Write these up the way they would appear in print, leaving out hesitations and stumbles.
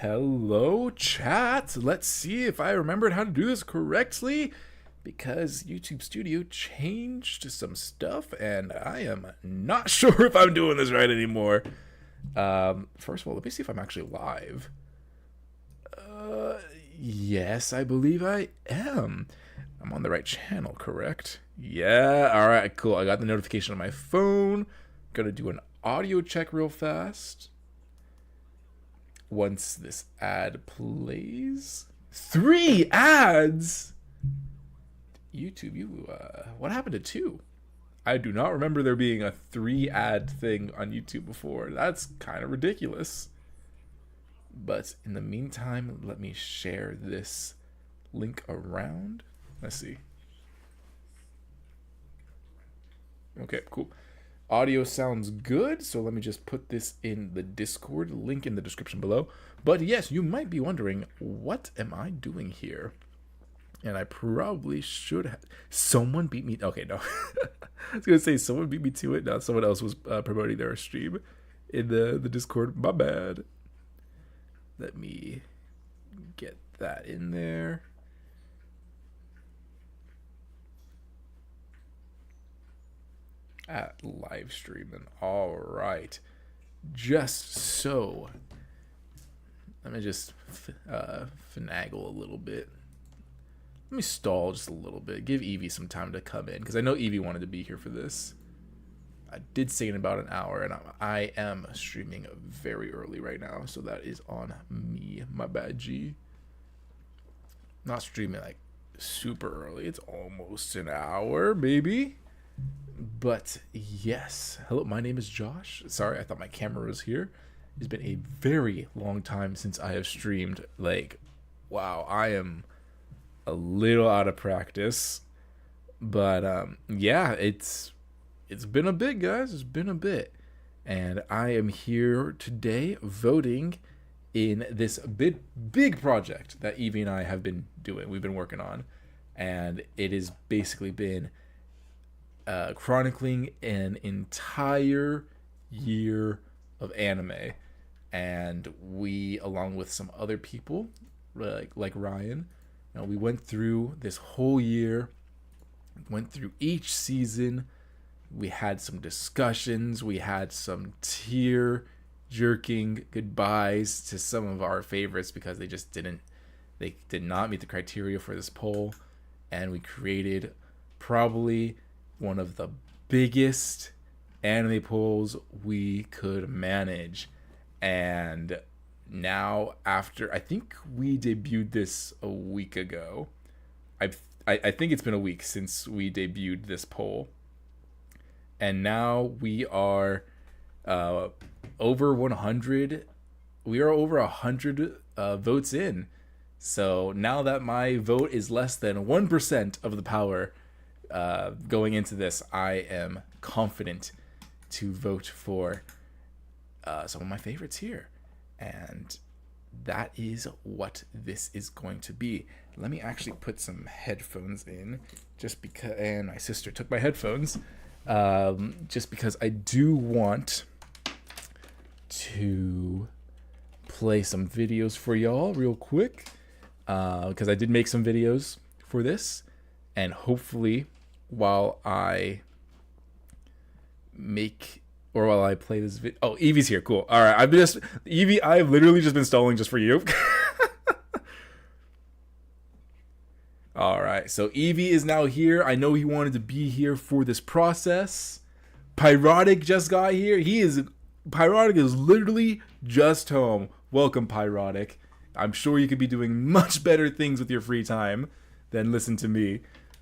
Hello, chat. Let's see if I remembered how to do this correctly, because YouTube Studio changed some stuff, and I am not sure if I'm doing this right anymore. First of all, let me see if I'm actually live. Yes, I believe I am. I'm on the right channel, correct? Yeah, all right, cool. I got the notification on my phone. Gonna do an audio check real fast. Once this ad plays. 3 ads? YouTube, what happened to 2? I do not remember there being a 3 ad thing on YouTube before. That's kind of ridiculous. But in the meantime, let me share this link around. Let's see. Okay, cool. Audio sounds good, so let me just put this in the Discord, link in the description below. But yes, you might be wondering, what am I doing here? And I probably should have... Someone beat me... Okay, no. I was going to say someone beat me to it. No, someone else was promoting their stream in the Discord. My bad. Let me get that in there. At live streaming. All right. Just so. Let me just finagle a little bit. Let me stall just a little bit. Give Eevee some time to come in, because I know Eevee wanted to be here for this. I did say in about an hour, and I am streaming very early right now, so that is on me. My bad, G. Not streaming like super early. It's almost an hour, maybe. But yes, hello, my name is Josh. Sorry, I thought my camera was here. It's been a very long time since I have streamed. Like, wow, I am a little out of practice. But yeah, it's been a bit, guys. It's been a bit. And I am here today voting in this big project that Eevee and I have been doing. We've been working on. And it has basically been chronicling an entire year of anime, and we, along with some other people like Ryan, we went through this whole year, went through each season. We had some discussions, we had some tear jerking goodbyes to some of our favorites because they did not meet the criteria for this poll, and we created probably one of the biggest anime polls we could manage. And now, after, I think we debuted this a week ago. I think it's been a week since we debuted this poll. And now we are over 100. We are over 100 votes in. So now that my vote is less than 1% of the power going into this, I am confident to vote for some of my favorites here. And that is what this is going to be. Let me actually put some headphones in, just because, and my sister took my headphones, just because I do want to play some videos for y'all real quick, because I did make some videos for this, and hopefully while I play this video. Oh, Eevee's here. Cool. All right. Eevee, I've literally just been stalling just for you. All right. So Eevee is now here. I know he wanted to be here for this process. Pyrotic just got here. Pyrotic is literally just home. Welcome, Pyrotic. I'm sure you could be doing much better things with your free time than listen to me.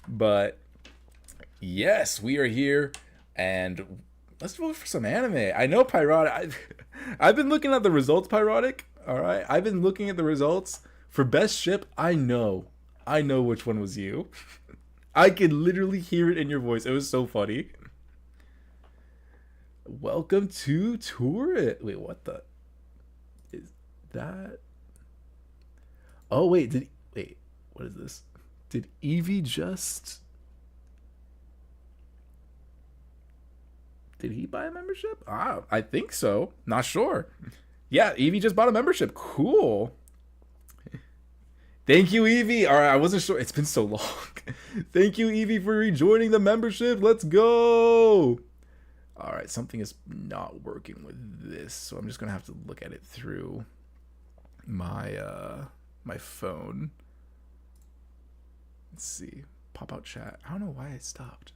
But yes, we are here, and let's vote for some anime. I know Pyrotic. I've been looking at the results, Pyrotic. All right, I've been looking at the results for best ship. I know which one was you. I could literally hear it in your voice. It was so funny. Welcome to Tourist. Wait, what the? Is that? Oh wait, what is this? Did Eevee just? Did he buy a membership? I think so. Not sure. Yeah, Eevee just bought a membership. Cool. Thank you, Eevee. All right, I wasn't sure. It's been so long. Thank you, Eevee, for rejoining the membership. Let's go. All right, something is not working with this, so I'm just gonna have to look at it through my my phone. Let's see. Pop out chat. I don't know why it stopped.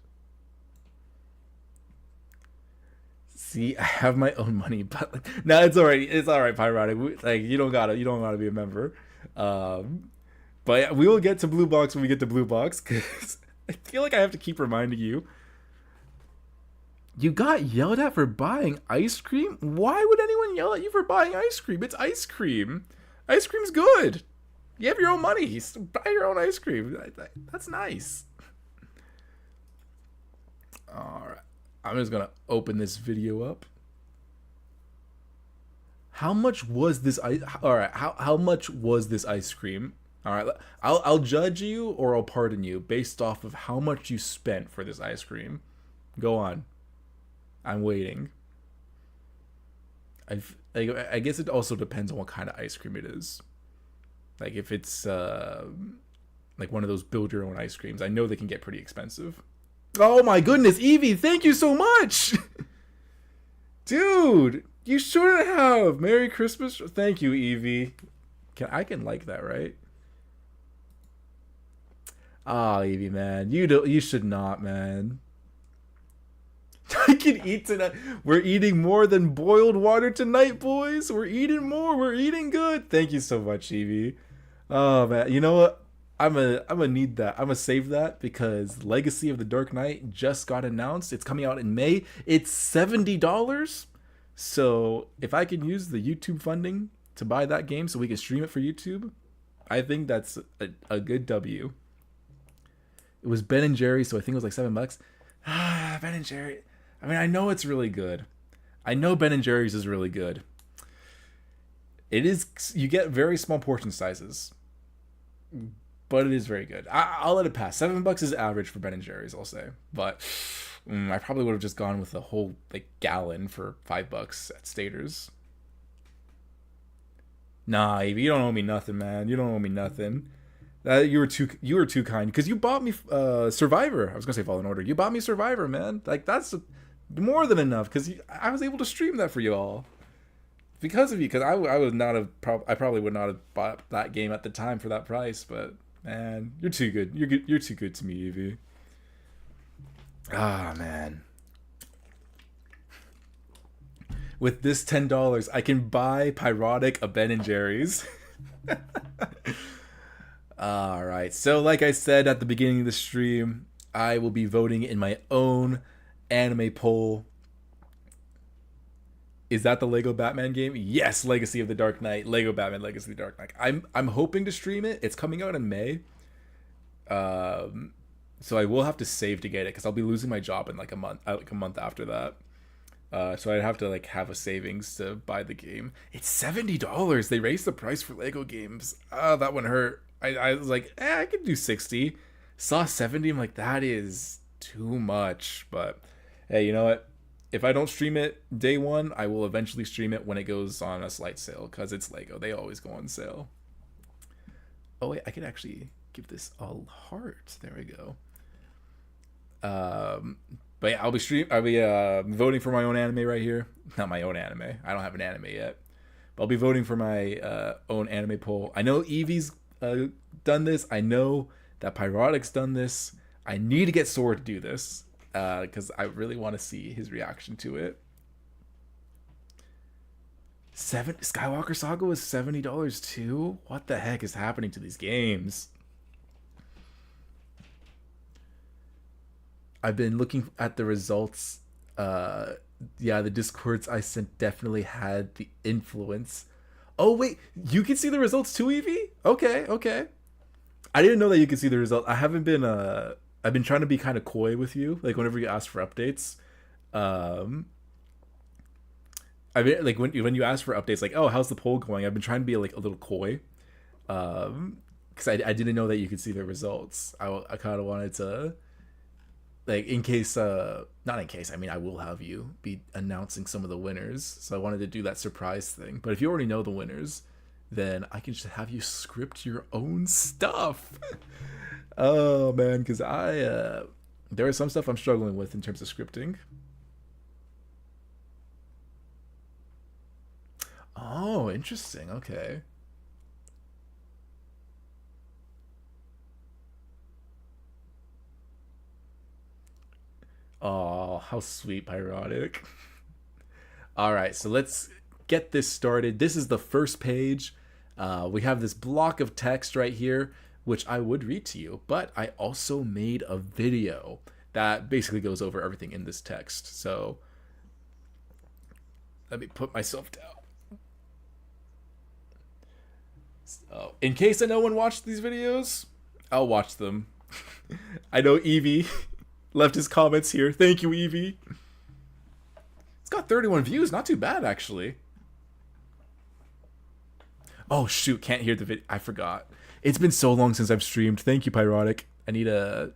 See, I have my own money, but no, it's alright. It's alright, Pyrotic. Like you don't gotta be a member. But we will get to Blue Box when we get to Blue Box, because I feel like I have to keep reminding you. You got yelled at for buying ice cream? Why would anyone yell at you for buying ice cream? It's ice cream. Ice cream's good. You have your own money. So buy your own ice cream. That's nice. Alright. I'm just going to open this video up. How much was this ice? Alright. How much was this ice cream? Alright. I'll judge you or I'll pardon you based off of how much you spent for this ice cream. Go on. I'm waiting. I guess it also depends on what kind of ice cream it is. Like if it's like one of those build your own ice creams, I know they can get pretty expensive. Oh my goodness, Eevee, thank you so much. Dude, you shouldn't have. Merry Christmas. Thank you, Eevee. I can like that, right? Ah, Eevee, man. You should not, man. I can eat tonight. We're eating more than boiled water tonight, boys. We're eating more. We're eating good. Thank you so much, Eevee. Oh man, you know what? I'm gonna need that. I'm gonna save that because Legacy of the Dark Knight just got announced. It's coming out in May. It's $70. So if I can use the YouTube funding to buy that game so we can stream it for YouTube, I think that's a good W. It was Ben and Jerry, so I think it was like $7. Ah, Ben and Jerry. I mean, I know it's really good. I know Ben and Jerry's is really good. It is. You get very small portion sizes, but it is very good. I'll let it pass. $7 is average for Ben and Jerry's, I'll say. But I probably would have just gone with a whole like gallon for $5 at Staters. Nah, Eevee, you don't owe me nothing, man. You don't owe me nothing. You were too kind because you bought me Survivor. I was gonna say Fallen Order. You bought me Survivor, man. Like that's more than enough because I was able to stream that for you all because of you. Because I would not have. I probably would not have bought that game at the time for that price. But man, you're too good. You're good. You're too good to me, Eevee. Ah man. With this $10, I can buy Pyrotic a Ben and Jerry's. Alright, so like I said at the beginning of the stream, I will be voting in my own anime poll. Is that the Lego Batman game? Yes, Legacy of the Dark Knight. Lego Batman Legacy of the Dark Knight. I'm hoping to stream it. It's coming out in May. So I will have to save to get it because I'll be losing my job in like a month after that. So I'd have to like have a savings to buy the game. It's $70. They raised the price for Lego games. Oh, that one hurt. I was like, I could do 60. Saw 70. I'm like, that is too much. But hey, you know what? If I don't stream it day one, I will eventually stream it when it goes on a slight sale because it's Lego. They always go on sale. Oh wait, I could actually give this a heart. There we go. But yeah, I'll be voting for my own anime right here. Not my own anime. I don't have an anime yet. But I'll be voting for my own anime poll. I know Eevee's done this. I know that Pyrotic's done this. I need to get Sword to do this because I really want to see his reaction to it. Skywalker Saga was $70 too? What the heck is happening to these games? I've been looking at the results. Yeah, the Discords I sent definitely had the influence. Oh wait, you can see the results too, Eevee? Okay. I didn't know that you could see the results. I've been trying to be kind of coy with you, like whenever you ask for updates. I mean, like when you ask for updates, like, oh, how's the poll going? I've been trying to be like a little coy, because I didn't know that you could see the results. I kind of wanted to like in case not in case, I mean I will have you be announcing some of the winners, so I wanted to do that surprise thing. But if you already know the winners, then I can just have you script your own stuff. Oh man, because there is some stuff I'm struggling with in terms of scripting. Oh, interesting. Okay. Oh, how sweet, Pyrotic. All right, so let's get this started. This is the first page. We have this block of text right here, which I would read to you, but I also made a video that basically goes over everything in this text. So let me put myself down. So, in case no one watched these videos, I'll watch them. I know Eevee left his comments here. Thank you, Eevee. It's got 31 views. Not too bad, actually. Oh, shoot. Can't hear the video. I forgot. It's been so long since I've streamed. Thank you, Pyrotic. I need a...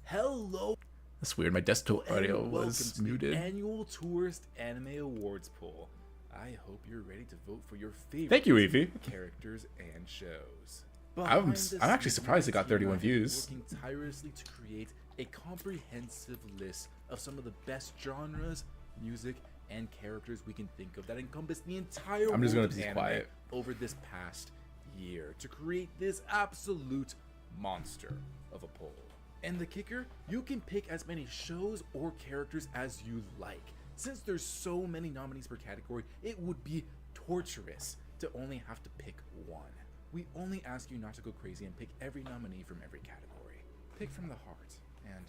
Hello. That's weird. My desktop audio was muted. Annual Tourist Anime Awards poll. I hope you're ready to vote for your favorite Thank you, Eevee. characters and shows. I'm actually surprised it got 31 views. Working tirelessly to create a comprehensive list of some of the best genres, music, and characters we can think of that encompass the entire I'm just gonna world be of anime quiet. over this past year to create this absolute monster of a poll. And the kicker, you can pick as many shows or characters as you like. Since there's so many nominees per category, it would be torturous to only have to pick one. We only ask you not to go crazy and pick every nominee from every category. Pick from the heart, and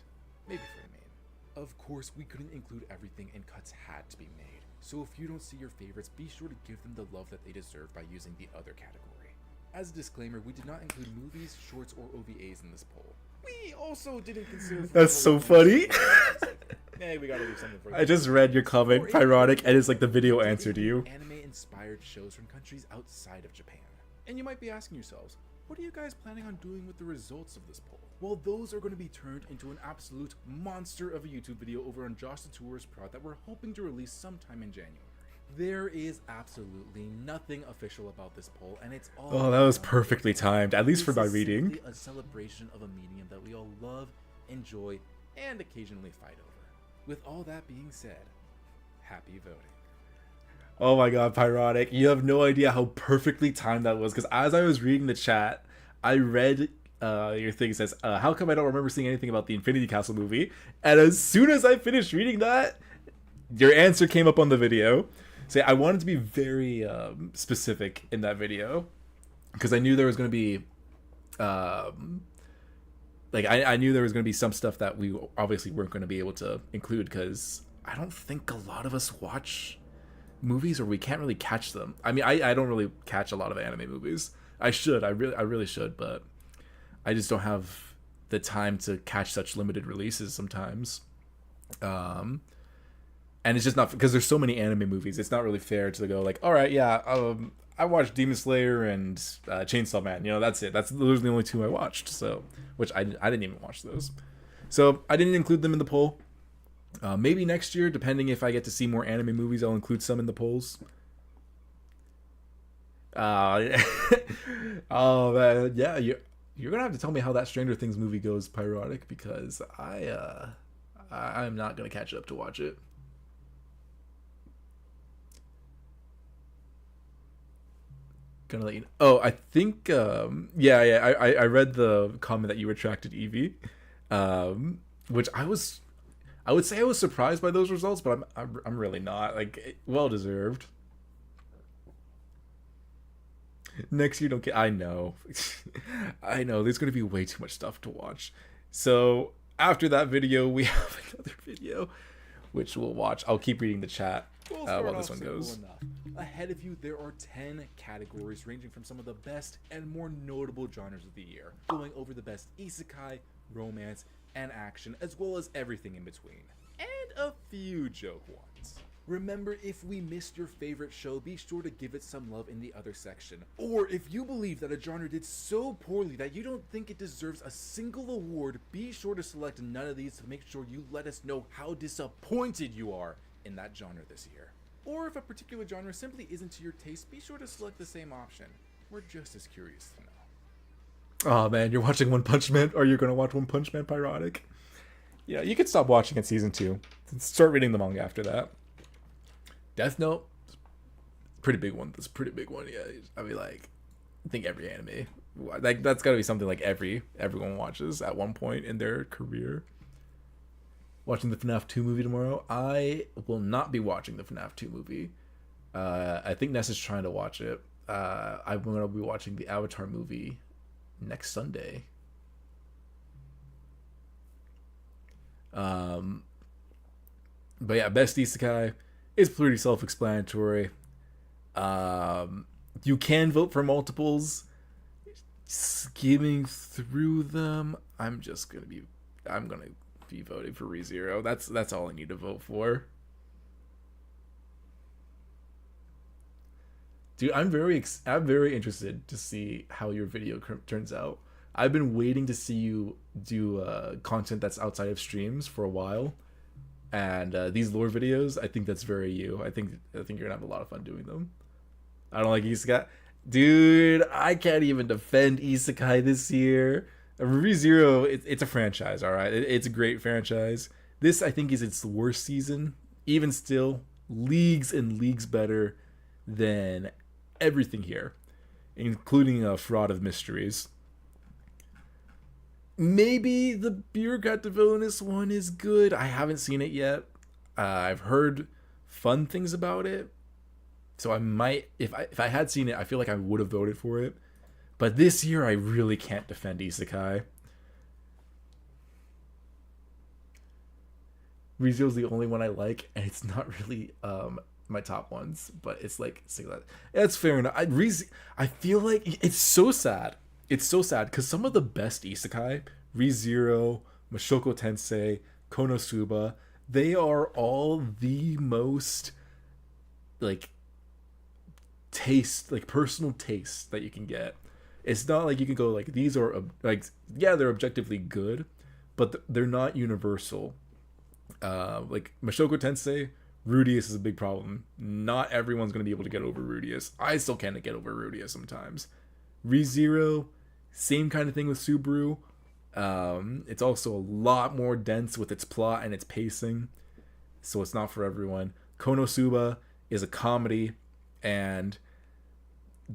maybe for the main. Of course, we couldn't include everything and cuts had to be made. So if you don't see your favorites, be sure to give them the love that they deserve by using the other category. As a disclaimer, we did not include movies, shorts, or OVAs in this poll. We also didn't consider... That's so funny. Hey, we gotta leave something for I just read your comment, Pyrotic, and it's like the video answer to you. Anime-inspired shows from countries outside of Japan. And you might be asking yourselves, what are you guys planning on doing with the results of this poll? Well, those are going to be turned into an absolute monster of a YouTube video over on Josh the Tourist Prod that we're hoping to release sometime in January. There is absolutely nothing official about this poll, and it's all... Oh, that was perfectly timed, at least for my reading. It's a celebration of a medium that we all love, enjoy, and occasionally fight over. With all that being said, happy voting. Oh my god, Pyrotic, you have no idea how perfectly timed that was, because as I was reading the chat, I read your thing says, how come I don't remember seeing anything about the Infinity Castle movie? And as soon as I finished reading that, your answer came up on the video. So I wanted to be very specific in that video, because I knew there was going to be, I knew there was going to be some stuff that we obviously weren't going to be able to include, because I don't think a lot of us watch movies, or we can't really catch them. I mean, I don't really catch a lot of anime movies. I should. I really should, but I just don't have the time to catch such limited releases sometimes. And it's just not, because there's so many anime movies, it's not really fair to go like, all right, yeah, I watched Demon Slayer and Chainsaw Man. You know, that's it. Those are the only two I watched. So, which I didn't even watch those. So I didn't include them in the poll. Maybe next year, depending if I get to see more anime movies, I'll include some in the polls. Oh man, yeah, you're gonna have to tell me how that Stranger Things movie goes, Pyrotic, because I'm not gonna catch up to watch it. Gonna let you know. Oh, I think yeah. I read the comment that you retracted Eevee, which I would say I was surprised by those results, but I'm really not. Like, well deserved. Next year, don't get. I know, I know. There's gonna be way too much stuff to watch. So after that video, we have another video, which we'll watch. I'll keep reading the chat while this one goes. Ahead of you, there are 10 categories ranging from some of the best and more notable genres of the year, going over the best isekai, romance, and action, as well as everything in between, and a few joke ones. Remember, if we missed your favorite show, be sure to give it some love in the other section. Or if you believe that a genre did so poorly that you don't think it deserves a single award, be sure to select none of these to make sure you let us know how disappointed you are in that genre this year. Or if a particular genre simply isn't to your taste, be sure to select the same option. We're just as curious to know. Oh man, you're watching One Punch Man, or you're gonna watch One Punch Man Pyrotic? Yeah, you could stop watching at season 2 and start reading the manga after that. Death Note, pretty big one. That's a pretty big one. Yeah, I mean, like, I think every anime, like, that's got to be something like everyone watches at one point in their career. Watching the FNAF 2 movie tomorrow. I will not be watching the FNAF 2 movie. I think Ness is trying to watch it. I'm going to be watching the Avatar movie next Sunday. But yeah, best isekai is pretty self-explanatory. You can vote for multiples. Skimming through them, I'm gonna be voting for ReZero. That's all I need to vote for. Dude, I'm very interested to see how your video turns out. I've been waiting to see you do content that's outside of streams for a while. And these lore videos, I think that's very you. I think you're gonna have a lot of fun doing them. I don't like isekai, dude. I can't even defend isekai this year. ReZero, it's a franchise, all right. It's a great franchise. This, I think, is its worst season. Even still, leagues and leagues better than everything here, including a Fraud of Mysteries. Maybe the Bureaucrat the Villainous one is good. I haven't seen it yet. I've heard fun things about it. So I might, if I had seen it, I feel like I would have voted for it. But this year, I really can't defend isekai. ReZero's the only one I like, and it's not really my top ones, but it's like, it's fair enough. I feel like it's so sad. It's so sad because some of the best isekai, ReZero, Mushoku Tensei, Konosuba, they are all the most like personal taste that you can get. It's not like you can go like, these are like, yeah, they're objectively good, but they're not universal. Like Mushoku Tensei, Rudius is a big problem. Not everyone's going to be able to get over Rudius. I still can't get over Rudius sometimes. ReZero, same kind of thing with Subaru. It's also a lot more dense with its plot and its pacing, so it's not for everyone. Konosuba is a comedy, and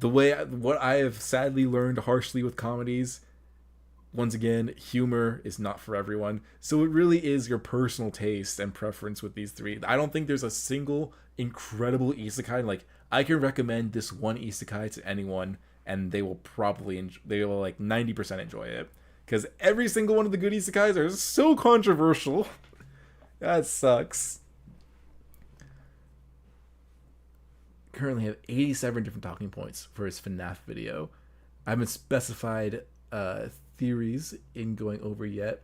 what I have sadly learned harshly with comedies, once again, humor is not for everyone. So it really is your personal taste and preference with these three. I don't think there's a single incredible isekai. Like, I can recommend this one isekai to anyone, and they will probably they will like 90% enjoy it, because every single one of the good isekais are so controversial. That sucks. Currently have 87 different talking points for his FNAF video. I haven't specified theories in going over yet,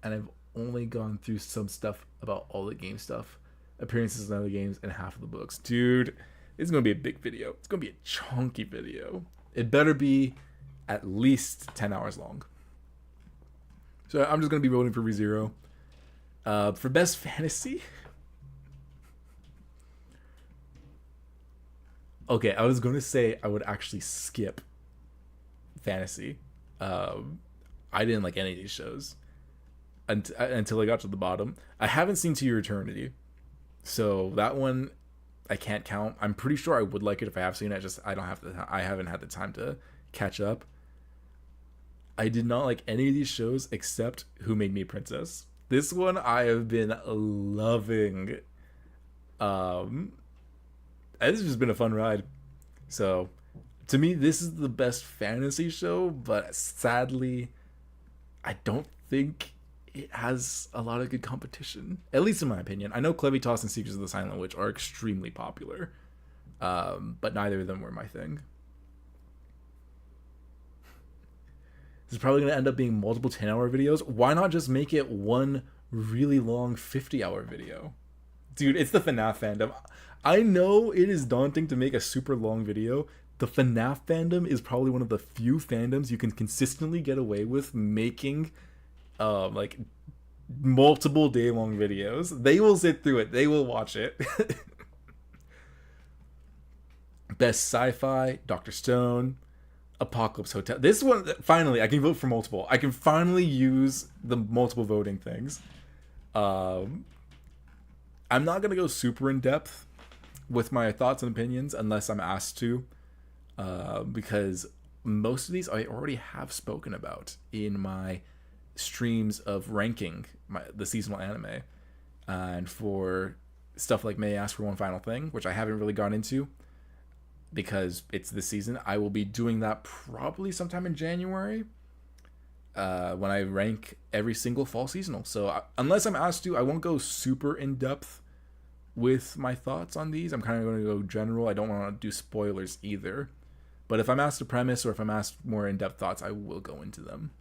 and I've only gone through some stuff about all the game stuff, appearances in other games, and half of the books. Dude, it's gonna be a big video. It's gonna be a chunky video. It better be at least 10 hours long. So I'm just gonna be voting for ReZero. For best fantasy, okay, I was gonna say I would actually skip fantasy. I didn't like any of these shows until I got to the bottom. I haven't seen To Your Eternity, so that one I can't count. I'm pretty sure I would like it if I have seen it. I haven't had the time to catch up. I did not like any of these shows except Who Made Me a Princess. This one I have been loving. It's just been a fun ride. So, to me, this is the best fantasy show, but sadly, I don't think it has a lot of good competition, at least in my opinion. I know Clevitas and Secrets of the Silent Witch are extremely popular, but neither of them were my thing. This is probably going to end up being multiple 10-hour videos. Why not just make it one really long 50-hour video? Dude, it's the FNAF fandom. I know it is daunting to make a super long video. The FNAF fandom is probably one of the few fandoms you can consistently get away with making like multiple day long videos. They will sit through it. They will watch it. Best sci-fi, Dr. Stone, Apocalypse Hotel. This one, finally, I can vote for multiple. I can finally use the multiple voting things. I'm not going to go super in depth with my thoughts and opinions unless I'm asked to, because most of these I already have spoken about in my streams of ranking the seasonal anime. And for stuff like May I Ask for One Final Thing, which I haven't really gone into because it's this season, I will be doing that probably sometime in January when I rank every single fall seasonal. So unless I'm asked to, I won't go super in depth with my thoughts on these. I'm kind of going to go general. I don't want to do spoilers either. But if I'm asked a premise or if I'm asked more in-depth thoughts, I will go into them.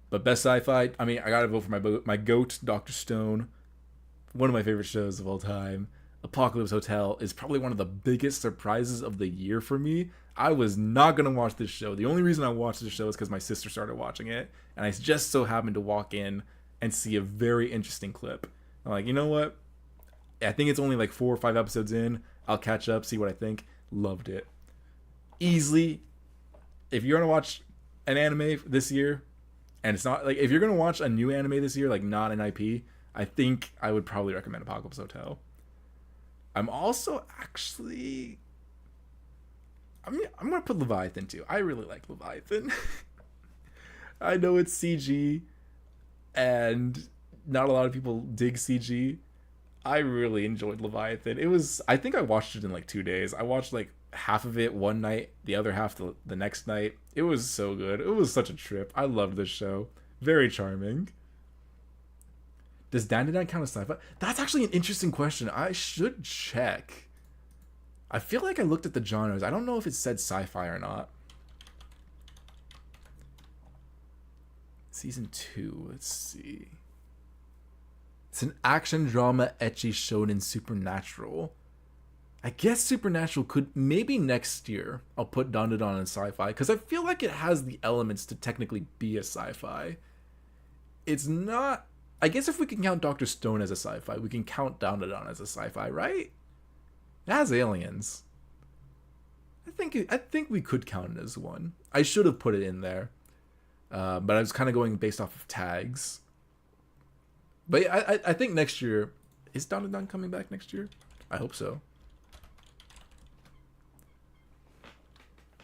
But best sci-fi, I mean, I gotta vote for my GOAT, Dr. Stone. One of my favorite shows of all time. Apocalypse Hotel is probably one of the biggest surprises of the year for me. I was not going to watch this show. The only reason I watched this show is because my sister started watching it. And I just so happened to walk in and see a very interesting clip. I'm like, you know what? I think it's only like 4 or 5 episodes in. I'll catch up, see what I think. Loved it. Easily, if you're going to watch an anime this year, and it's not like, if you're going to watch a new anime this year, like not an IP, I think I would probably recommend Apocalypse Hotel. I'm also actually, I'm going to put Leviathan too. I really like Leviathan. I know it's CG and not a lot of people dig CG. I really enjoyed Leviathan. I think I watched it in like 2 days. I watched like half of it one night, the other half the next night. It was so good. It was such a trip. I loved this show. Very charming. Does Dandadan count as sci-fi? That's actually an interesting question. I should check. I feel like I looked at the genres. I don't know if it said sci-fi or not. Season 2. Let's see. It's an action drama, ecchi shonen supernatural. I guess supernatural could maybe next year. I'll put Dandadan in sci-fi because I feel like it has the elements to technically be a sci-fi. It's not. I guess if we can count Dr. Stone as a sci-fi, we can count Dandadan as a sci-fi, right? It has aliens. I think we could count it as one. I should have put it in there, but I was kind of going based off of tags. But I think next year, is Dandadan coming back next year? I hope so.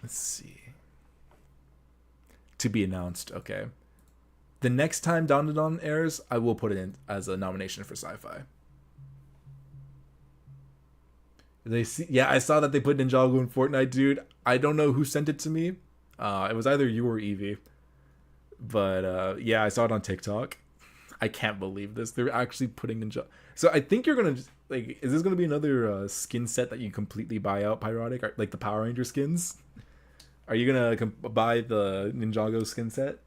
Let's see. To be announced. Okay. The next time Dandadan airs, I will put it in as a nomination for sci-fi. Yeah, I saw that they put Ninjago in Fortnite, dude. I don't know who sent it to me. It was either you or Eevee. But yeah, I saw it on TikTok. I can't believe this. They're actually putting Ninjago. So I think you're gonna like. Is this gonna be another skin set that you completely buy out, Pyrotic, like the Power Ranger skins? Are you gonna buy the Ninjago skin set?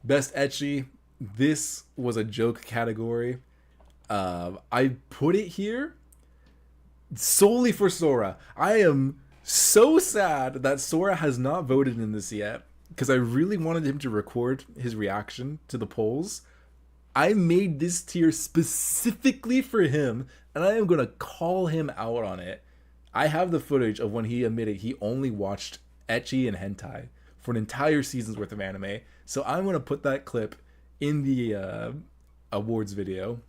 Best ecchi. This was a joke category. I put it here solely for Sora. I am so sad that Sora has not voted in this yet because I really wanted him to record his reaction to the polls. I made this tier specifically for him, and I am going to call him out on it. I have the footage of when he admitted he only watched ecchi and hentai for an entire season's worth of anime. So I'm going to put that clip in the awards video,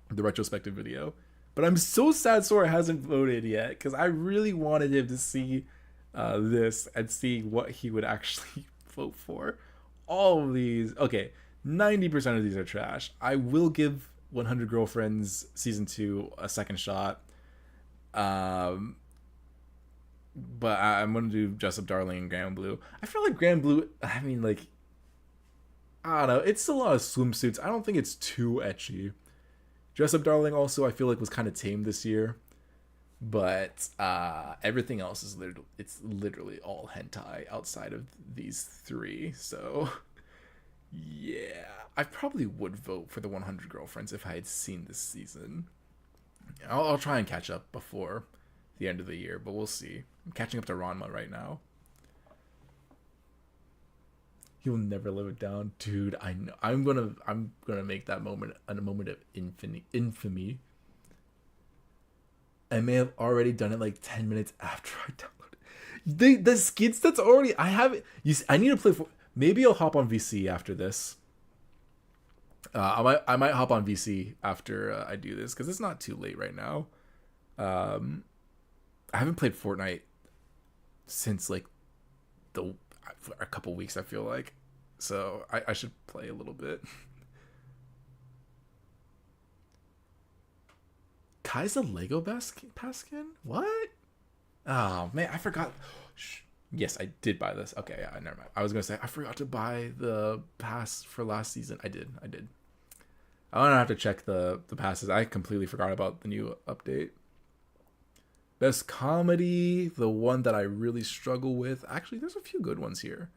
the retrospective video. But I'm so sad Sora hasn't voted yet because I really wanted him to see this and see what he would actually vote for. All of these, okay, 90% of these are trash. I will give 100 Girlfriends Season 2 a second shot. But I'm going to do Jessup Darling and Grand Blue. I feel like Grand Blue, I mean, like, I don't know. It's a lot of swimsuits. I don't think it's too ecchi. Jessup Darling also, I feel like, was kind of tame this year. But everything else is literally all hentai outside of these three. So, Yeah, I probably would vote for the 100 Girlfriends if I had seen this season. I'll try and catch up before the end of the year, but we'll see. I'm catching up to Ranma right now. You'll never live it down, dude. I know. I'm gonna make that moment a moment of infamy. I may have already done it like 10 minutes after I downloaded the skits. That's already I have it. I need to play for. Maybe I'll hop on VC after this. I might hop on VC after I do this because it's not too late right now. I haven't played Fortnite since like a couple weeks, I feel like, so I should play a little bit. Kai's a Lego Paskin? What? Oh man, I forgot. Yes, I did buy this. Okay, yeah, never mind. I was gonna say I forgot to buy the pass for last season. I did. I'm gonna have to check the passes. I completely forgot about the new update. Best comedy, the one that I really struggle with. Actually, there's a few good ones here.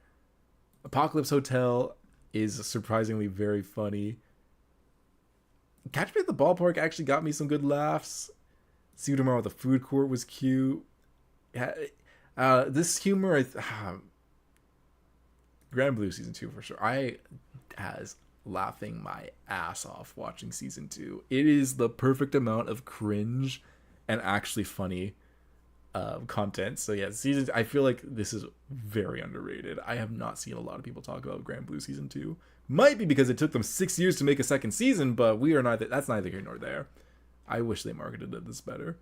Apocalypse Hotel is surprisingly very funny. Catch Me at the Ballpark actually got me some good laughs. See You Tomorrow at the Food Court was cute. Yeah, this humor, Grand Blue season 2 for sure. I was laughing my ass off watching season 2. It is the perfect amount of cringe and actually funny content. So yeah, I feel like this is very underrated. I have not seen a lot of people talk about Grand Blue season 2. Might be because it took them 6 years to make a second season, but that's neither here nor there. I wish they marketed it this better.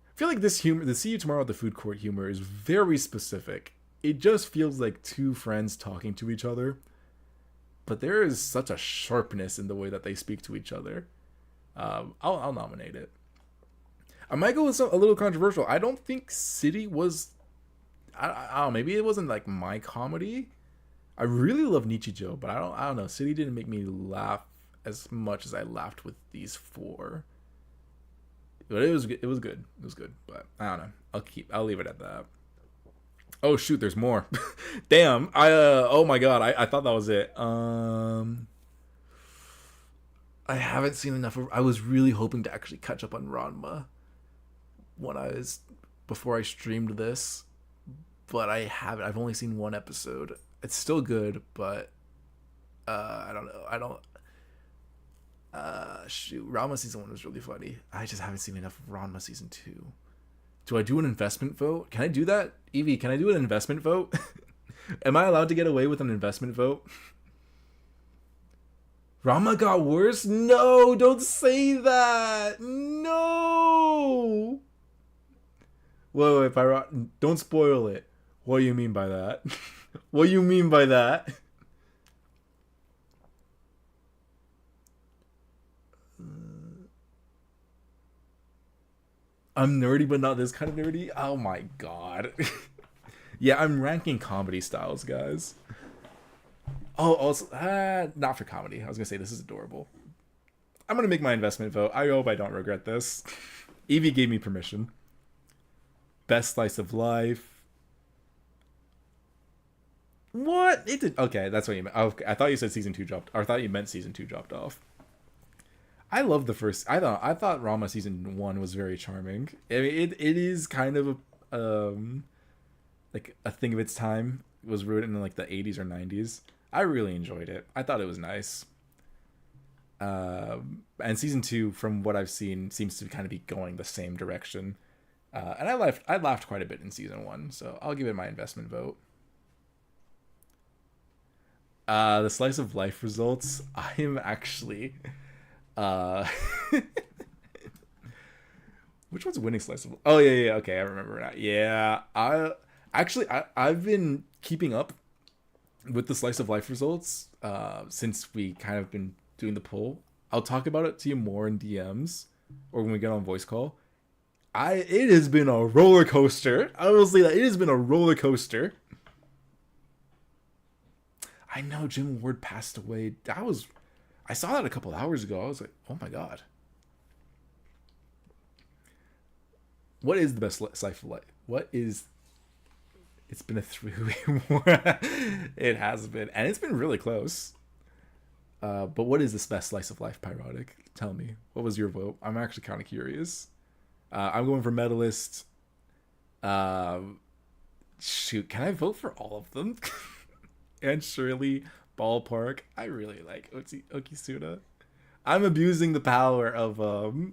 I feel like this humor, the See You Tomorrow at the Food Court humor, is very specific. It just feels like two friends talking to each other, but there is such a sharpness in the way that they speak to each other. I'll nominate it. I might go with a little controversial. I don't think City was. I don't know. Maybe it wasn't like my comedy. I really love Nichijou, but I don't know. City didn't make me laugh as much as I laughed with these four. But it was good. It was good. But I don't know. I'll leave it at that. Oh shoot, there's more. Damn. Oh my god. I thought that was it. I haven't seen enough of. I was really hoping to actually catch up on Ranma before I streamed this, but I haven't. I've only seen one episode. It's still good, but I don't know. Shoot, Ranma season 1 was really funny. I just haven't seen enough of Ranma season 2. Do I do an investment vote? Can I do that? Eevee, can I do an investment vote? Am I allowed to get away with an investment vote? Ranma got worse? No, don't say that. No. Wait, don't spoil it. What do you mean by that? What do you mean by that? I'm nerdy, but not this kind of nerdy. Oh my god. Yeah, I'm ranking comedy styles, guys. Oh, also, not for comedy. I was gonna say this is adorable. I'm gonna make my investment vote. I hope I don't regret this. Eevee gave me permission. Best slice of life. What? It did. Okay, that's what you meant. Okay, I thought you said season 2 dropped. Or I thought you meant season 2 dropped off. I love the first. I thought Ranma season 1 was very charming. I mean, it is kind of like a thing of its time. It was written in like the 80s or 90s. I really enjoyed it. I thought it was nice. And season 2, from what I've seen, seems to kind of be going the same direction. And I laughed quite a bit in season 1, so I'll give it my investment vote. The slice of life results. I am actually. Which one's winning slice of? Oh yeah. Okay, I remember now. Yeah, I've been keeping up with the slice of life results since we kind of been doing the poll. I'll talk about it to you more in DMs or when we get on voice call. It has been a roller coaster. I will say that it has been a roller coaster. I know Jim Ward passed away. I saw that a couple hours ago. I was like, oh my god. What is the best slice of life? What is It's been a 3 It has been, and it's been really close. But what is this best slice of life, Pyrotic? Tell me, what was your vote? I'm actually kind of curious. I'm going for medalist. Shoot, can I vote for all of them? And Shirley, Ballpark. I really like Okisuna. I'm abusing the power of I'm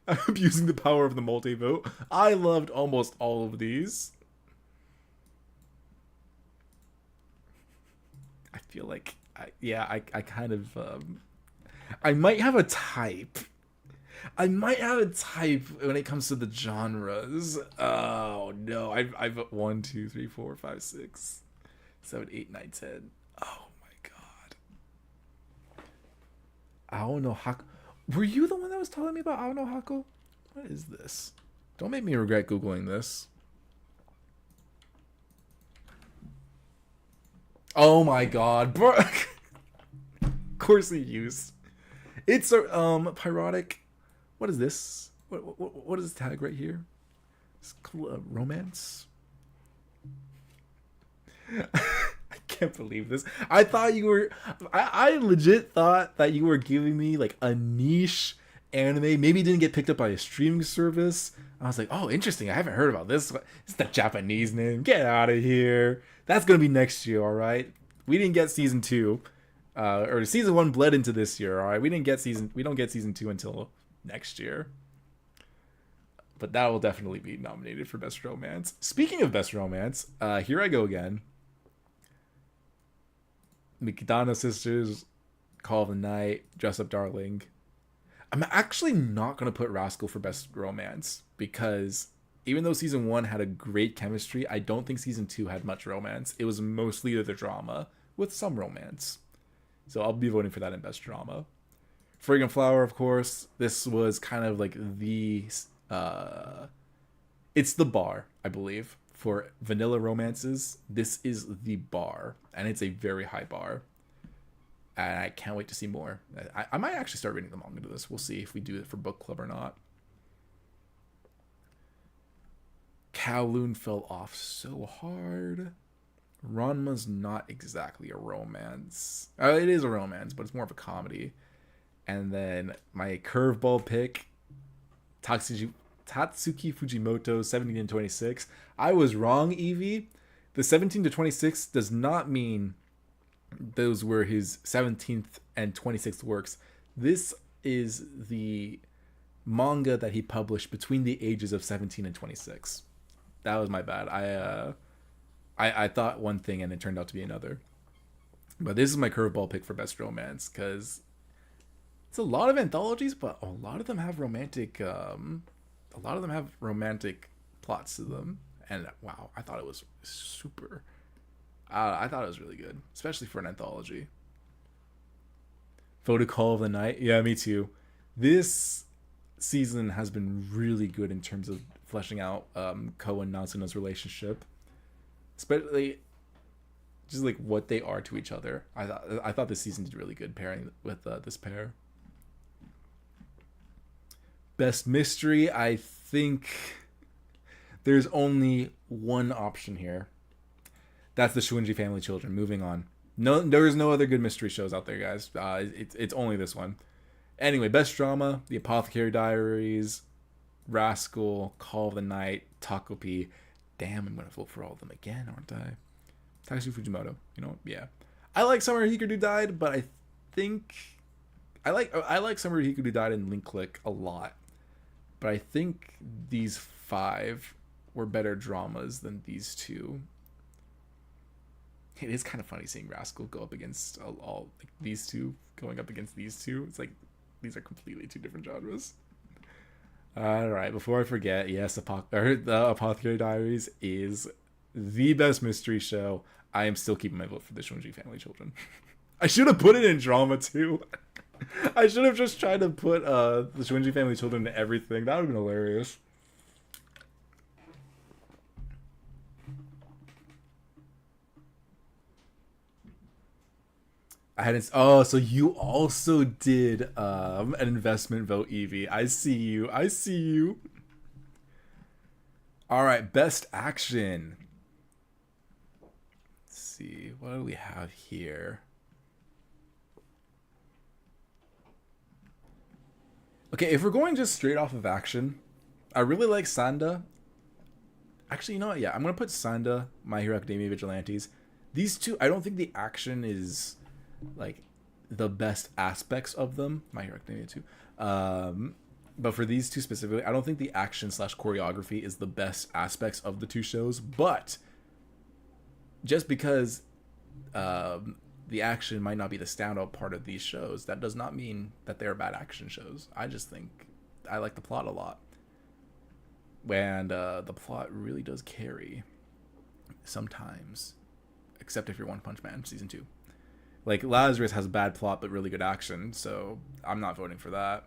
abusing the power of the multi-vote. I loved almost all of these. I feel like I kind of I might have a type. I might have a type when it comes to the genres. Oh no, I've 1, 2, 3, 4, 5, 6, 7, 8, 9, 10. Oh my god. Ao no Hako. Were you the one that was telling me about Ao no Hako? What is this? Don't make me regret Googling this. Oh my god, bro. Of course he used. It's a Pyrotic. What is this? What is this tag right here? It's romance. I can't believe this. I thought you were. I legit thought that you were giving me like a niche anime. Maybe it didn't get picked up by a streaming service. I was like, oh, interesting. I haven't heard about this. It's the Japanese name. Get out of here. That's gonna be next year, all right. We didn't get season 2, or season 1 bled into this year. All right, we don't get season 2 until next year. But that will definitely be nominated for best romance. Speaking of best romance, here I go again. Mikitano Sisters, Call of the Night, Dress Up Darling. I'm actually not going to put Rascal for best romance because even though season 1 had a great chemistry, I don't think season 2 had much romance. It was mostly the drama with some romance. So I'll be voting for that in best drama. Fragrant Flower, of course. This was kind of like the it's the bar, I believe, for vanilla romances. This is the bar, and it's a very high bar. And I can't wait to see more. I might actually start reading the manga to this. We'll see if we do it for book club or not. Kowloon fell off so hard. Ranma's not exactly a romance. It is a romance, but it's more of a comedy. And then my curveball pick, Tatsuki Fujimoto, 17 and 26. I was wrong, Eevee. The 17 to 26 does not mean those were his 17th and 26th works. This is the manga that he published between the ages of 17 and 26. That was my bad. I thought one thing and it turned out to be another. But this is my curveball pick for best romance because it's a lot of anthologies, but a lot of them have romantic plots to them. And wow, I thought it was super. I thought it was really good, especially for an anthology. Photo Call of the Night. Yeah, me too. This season has been really good in terms of fleshing out Ko and Natsuna's relationship, especially just like what they are to each other. I thought this season did really good pairing with this pair. Best mystery, I think there's only one option here. That's the Shuunji Family Children. Moving on. No, there's no other good mystery shows out there, guys. It's only this one. Anyway, best drama: The Apothecary Diaries, Rascal, Call of the Night, Takopi. Damn, I'm gonna vote for all of them again, aren't I? Takashi Fujimoto. You know what? Yeah. I like Summer Hikaru Died, but I think I like Summer Hikaru Died and Link Click a lot. But I think these 5 were better dramas than these 2. It is kind of funny seeing Rascal go up against all like, these 2 going up against these 2. It's like these are completely 2 different genres. All right, before I forget, yes, the Apothecary Diaries is the best mystery show. I am still keeping my vote for the Shuunji Family Children. I should have put it in drama too. I should have just tried to put the Shuunji Family Children in everything. That would have been hilarious. I hadn't. Oh, so you also did an investment vote, Eevee. I see you. I see you. All right, best action. Let's see. What do we have here? Okay, if we're going just straight off of action, I really like Sanda. Actually, you know what? Yeah, I'm going to put Sanda, My Hero Academia, Vigilantes. These two, I don't think the action is, like, the best aspects of them. My Hero Academia too. But for these two specifically, I don't think the action / choreography is the best aspects of the two shows. But just because the action might not be the standout part of these shows, that does not mean that they're bad action shows. I just think I like the plot a lot. And the plot really does carry sometimes. Except if you're One Punch Man season 2. Like, Lazarus has bad plot but really good action, so I'm not voting for that.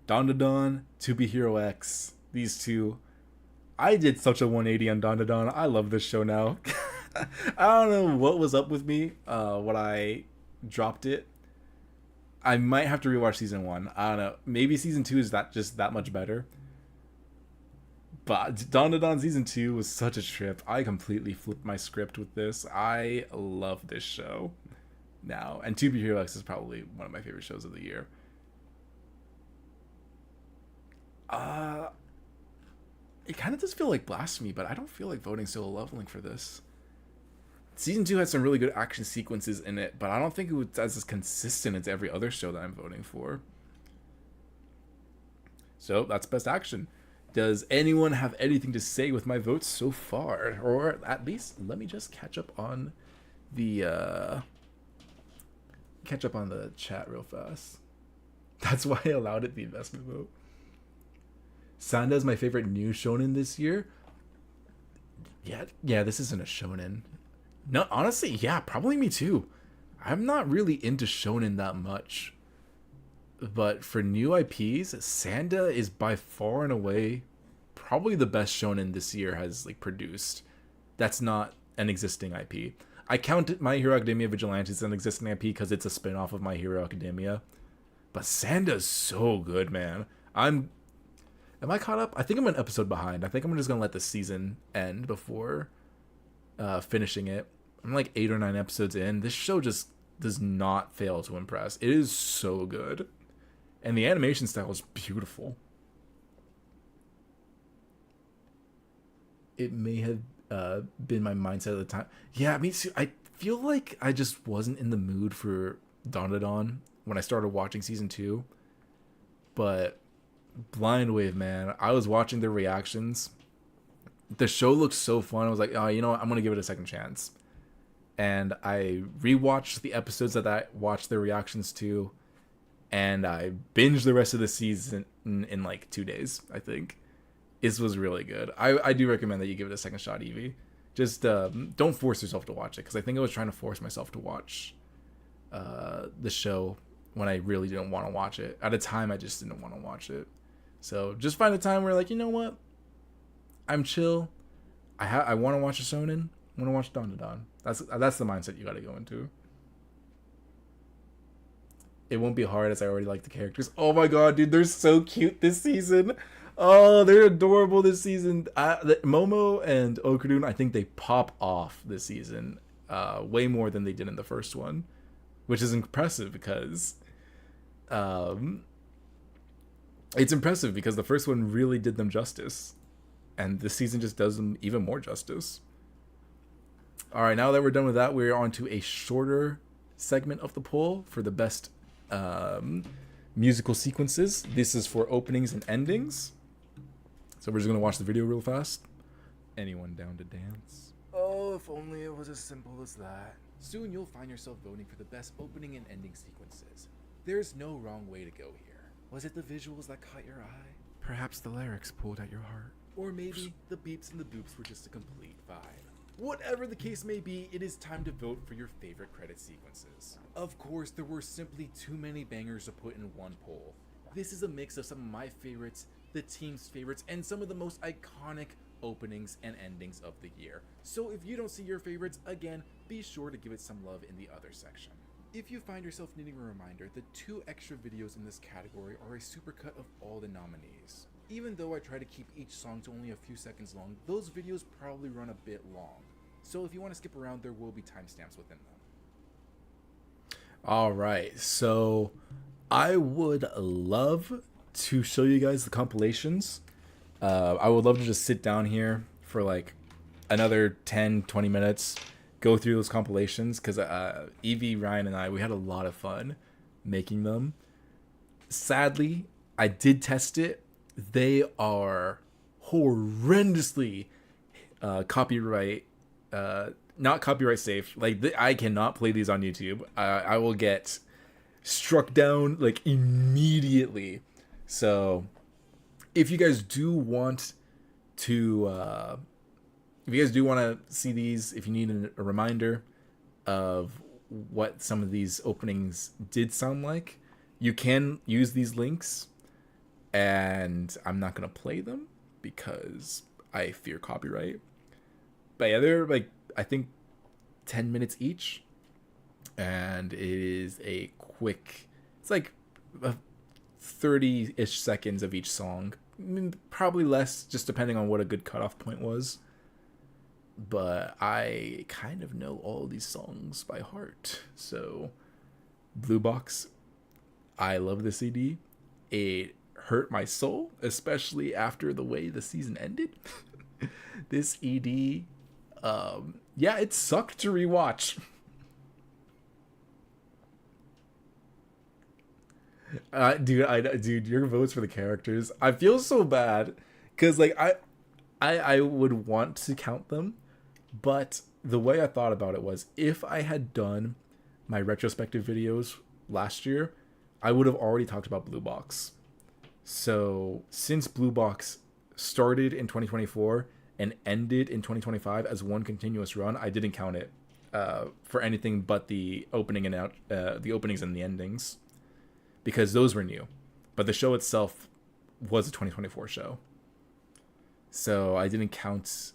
Dawn to Dawn, To Be Hero X, these two. I did such a 180 on Dawn to Dawn. I love this show now. I don't know what was up with me when I dropped it. I might have to rewatch season 1. I don't know. Maybe season 2 is just that much better. But Dawn to Dawn season 2 was such a trip. I completely flipped my script with this. I love this show now. And To Be Hero X is probably one of my favorite shows of the year. It kind of does feel like blasphemy, but I don't feel like voting solo leveling for this. Season 2 had some really good action sequences in it, but I don't think it was as consistent as every other show that I'm voting for. So that's best action. Does anyone have anything to say with my votes so far? Or at least let me just catch up on the chat real fast. That's why I allowed it the investment vote. Sanda is my favorite new shonen this year. Yeah, this isn't a shonen. No, honestly, yeah, probably me too. I'm not really into shonen that much. But for new IPs, Sanda is by far and away probably the best shonen this year has like produced. That's not an existing IP. I count My Hero Academia Vigilantes as an existing IP because it's a spin-off of My Hero Academia. But Sanda's so good, man. Am I caught up? I think I'm an episode behind. I think I'm just gonna let the season end before finishing it. I'm like 8 or 9 episodes in. This show just does not fail to impress. It is so good. And the animation style is beautiful. It may have been my mindset at the time. Yeah, me too. I feel like I just wasn't in the mood for Dawn to Dawn when I started watching season 2. But Blind Wave, man, I was watching their reactions. The show looked so fun. I was like, oh, you know what? I'm going to give it a second chance. And I rewatched the episodes that I watched their reactions to. And I binged the rest of the season in like 2 days, I think. This was really good. I do recommend that you give it a second shot, Eevee. Just don't force yourself to watch it, because I think I was trying to force myself to watch the show when I really didn't want to watch it. At a time, I just didn't want to watch it. So just find a time where, like, you know what? I'm chill. I want to watch a shonen. I want to watch Dawn to Dawn. That's the mindset you got to go into. It won't be hard, as I already like the characters. Oh my god, dude, they're so cute this season. Oh, they're adorable this season. Momo and Okudun, I think they pop off this season way more than they did in the first one, which is impressive because it's impressive because the first one really did them justice, and this season just does them even more justice. All right, now that we're done with that, we're on to a shorter segment of the poll for the best musical sequences. This is for openings and endings. So we're just going to watch the video real fast. Anyone down to dance? Oh, if only it was as simple as that. Soon you'll find yourself voting for the best opening and ending sequences. There's no wrong way to go here. Was it the visuals that caught your eye? Perhaps the lyrics pulled at your heart. Or maybe the beeps and the boops were just a complete vibe. Whatever the case may be, it is time to vote for your favorite credit sequences. Of course, there were simply too many bangers to put in one poll. This is a mix of some of my favorites, the team's favorites, and some of the most iconic openings and endings of the year. So if you don't see your favorites, again, be sure to give it some love in the other section. If you find yourself needing a reminder, the 2 extra videos in this category are a supercut of all the nominees. Even though I try to keep each song to only a few seconds long, those videos probably run a bit long. So if you want to skip around, there will be timestamps within them. All right. So I would love to show you guys the compilations. I would love to just sit down here for like another 10, 20 minutes, go through those compilations, because Eevee, Ryan, and I, we had a lot of fun making them. Sadly, I did test it. They are horrendously copyright, not copyright safe. Like, I cannot play these on YouTube. I will get struck down like immediately. So if you guys do want to see these, if you need a reminder of what some of these openings did sound like, you can use these links, and I'm not going to play them because I fear copyright. But yeah, they're like, I think 10 minutes each, and it is a quick, it's like 30-ish seconds of each song. I mean, probably less, just depending on what a good cutoff point was. But I kind of know all these songs by heart. So, Blue Box, I love the CD. It hurt my soul, especially after the way the season ended. This ED, yeah, it sucked to rewatch. Dude, your votes for the characters. I feel so bad because like I would want to count them, but the way I thought about it was, if I had done my retrospective videos last year, I would have already talked about Blue Box. So since Blue Box started in 2024 and ended in 2025 as one continuous run, I didn't count it for anything but the opening and the openings and the endings, because those were new. But the show itself was a 2024 show. So I didn't count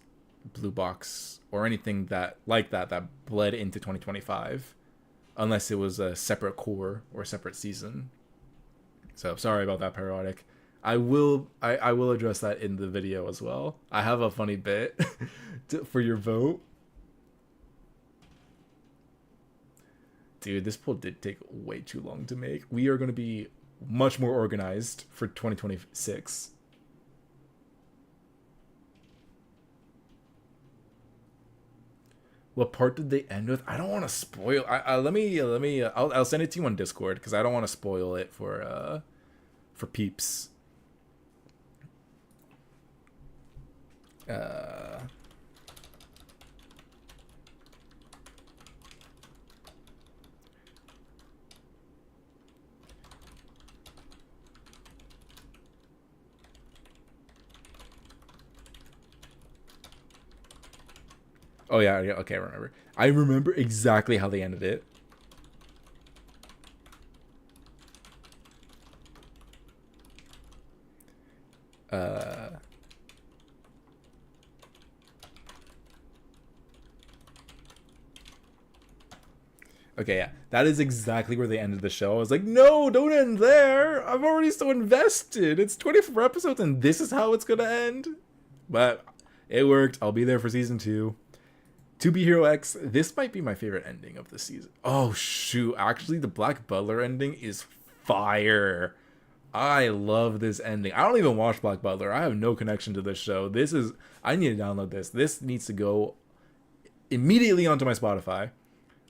Blue Box or anything that bled into 2025, unless it was a separate core or a separate season. So sorry about that, Parodic. I will address that in the video as well. I have a funny bit for your vote. Dude, this poll did take way too long to make. We are going to be much more organized for 2026. What part did they end with? I don't want to spoil. I'll send it to you on Discord because I don't want to spoil it for peeps. Oh yeah, okay, I remember. I remember exactly how they ended it. Okay, yeah. That is exactly where they ended the show. I was like, no, don't end there. I'm already so invested. It's 24 episodes and this is how it's gonna end. But it worked. I'll be there for season 2. To Be Hero X, this might be my favorite ending of the season. Oh, shoot. Actually, the Black Butler ending is fire. I love this ending. I don't even watch Black Butler. I have no connection to this show. I need to download this. This needs to go immediately onto my Spotify.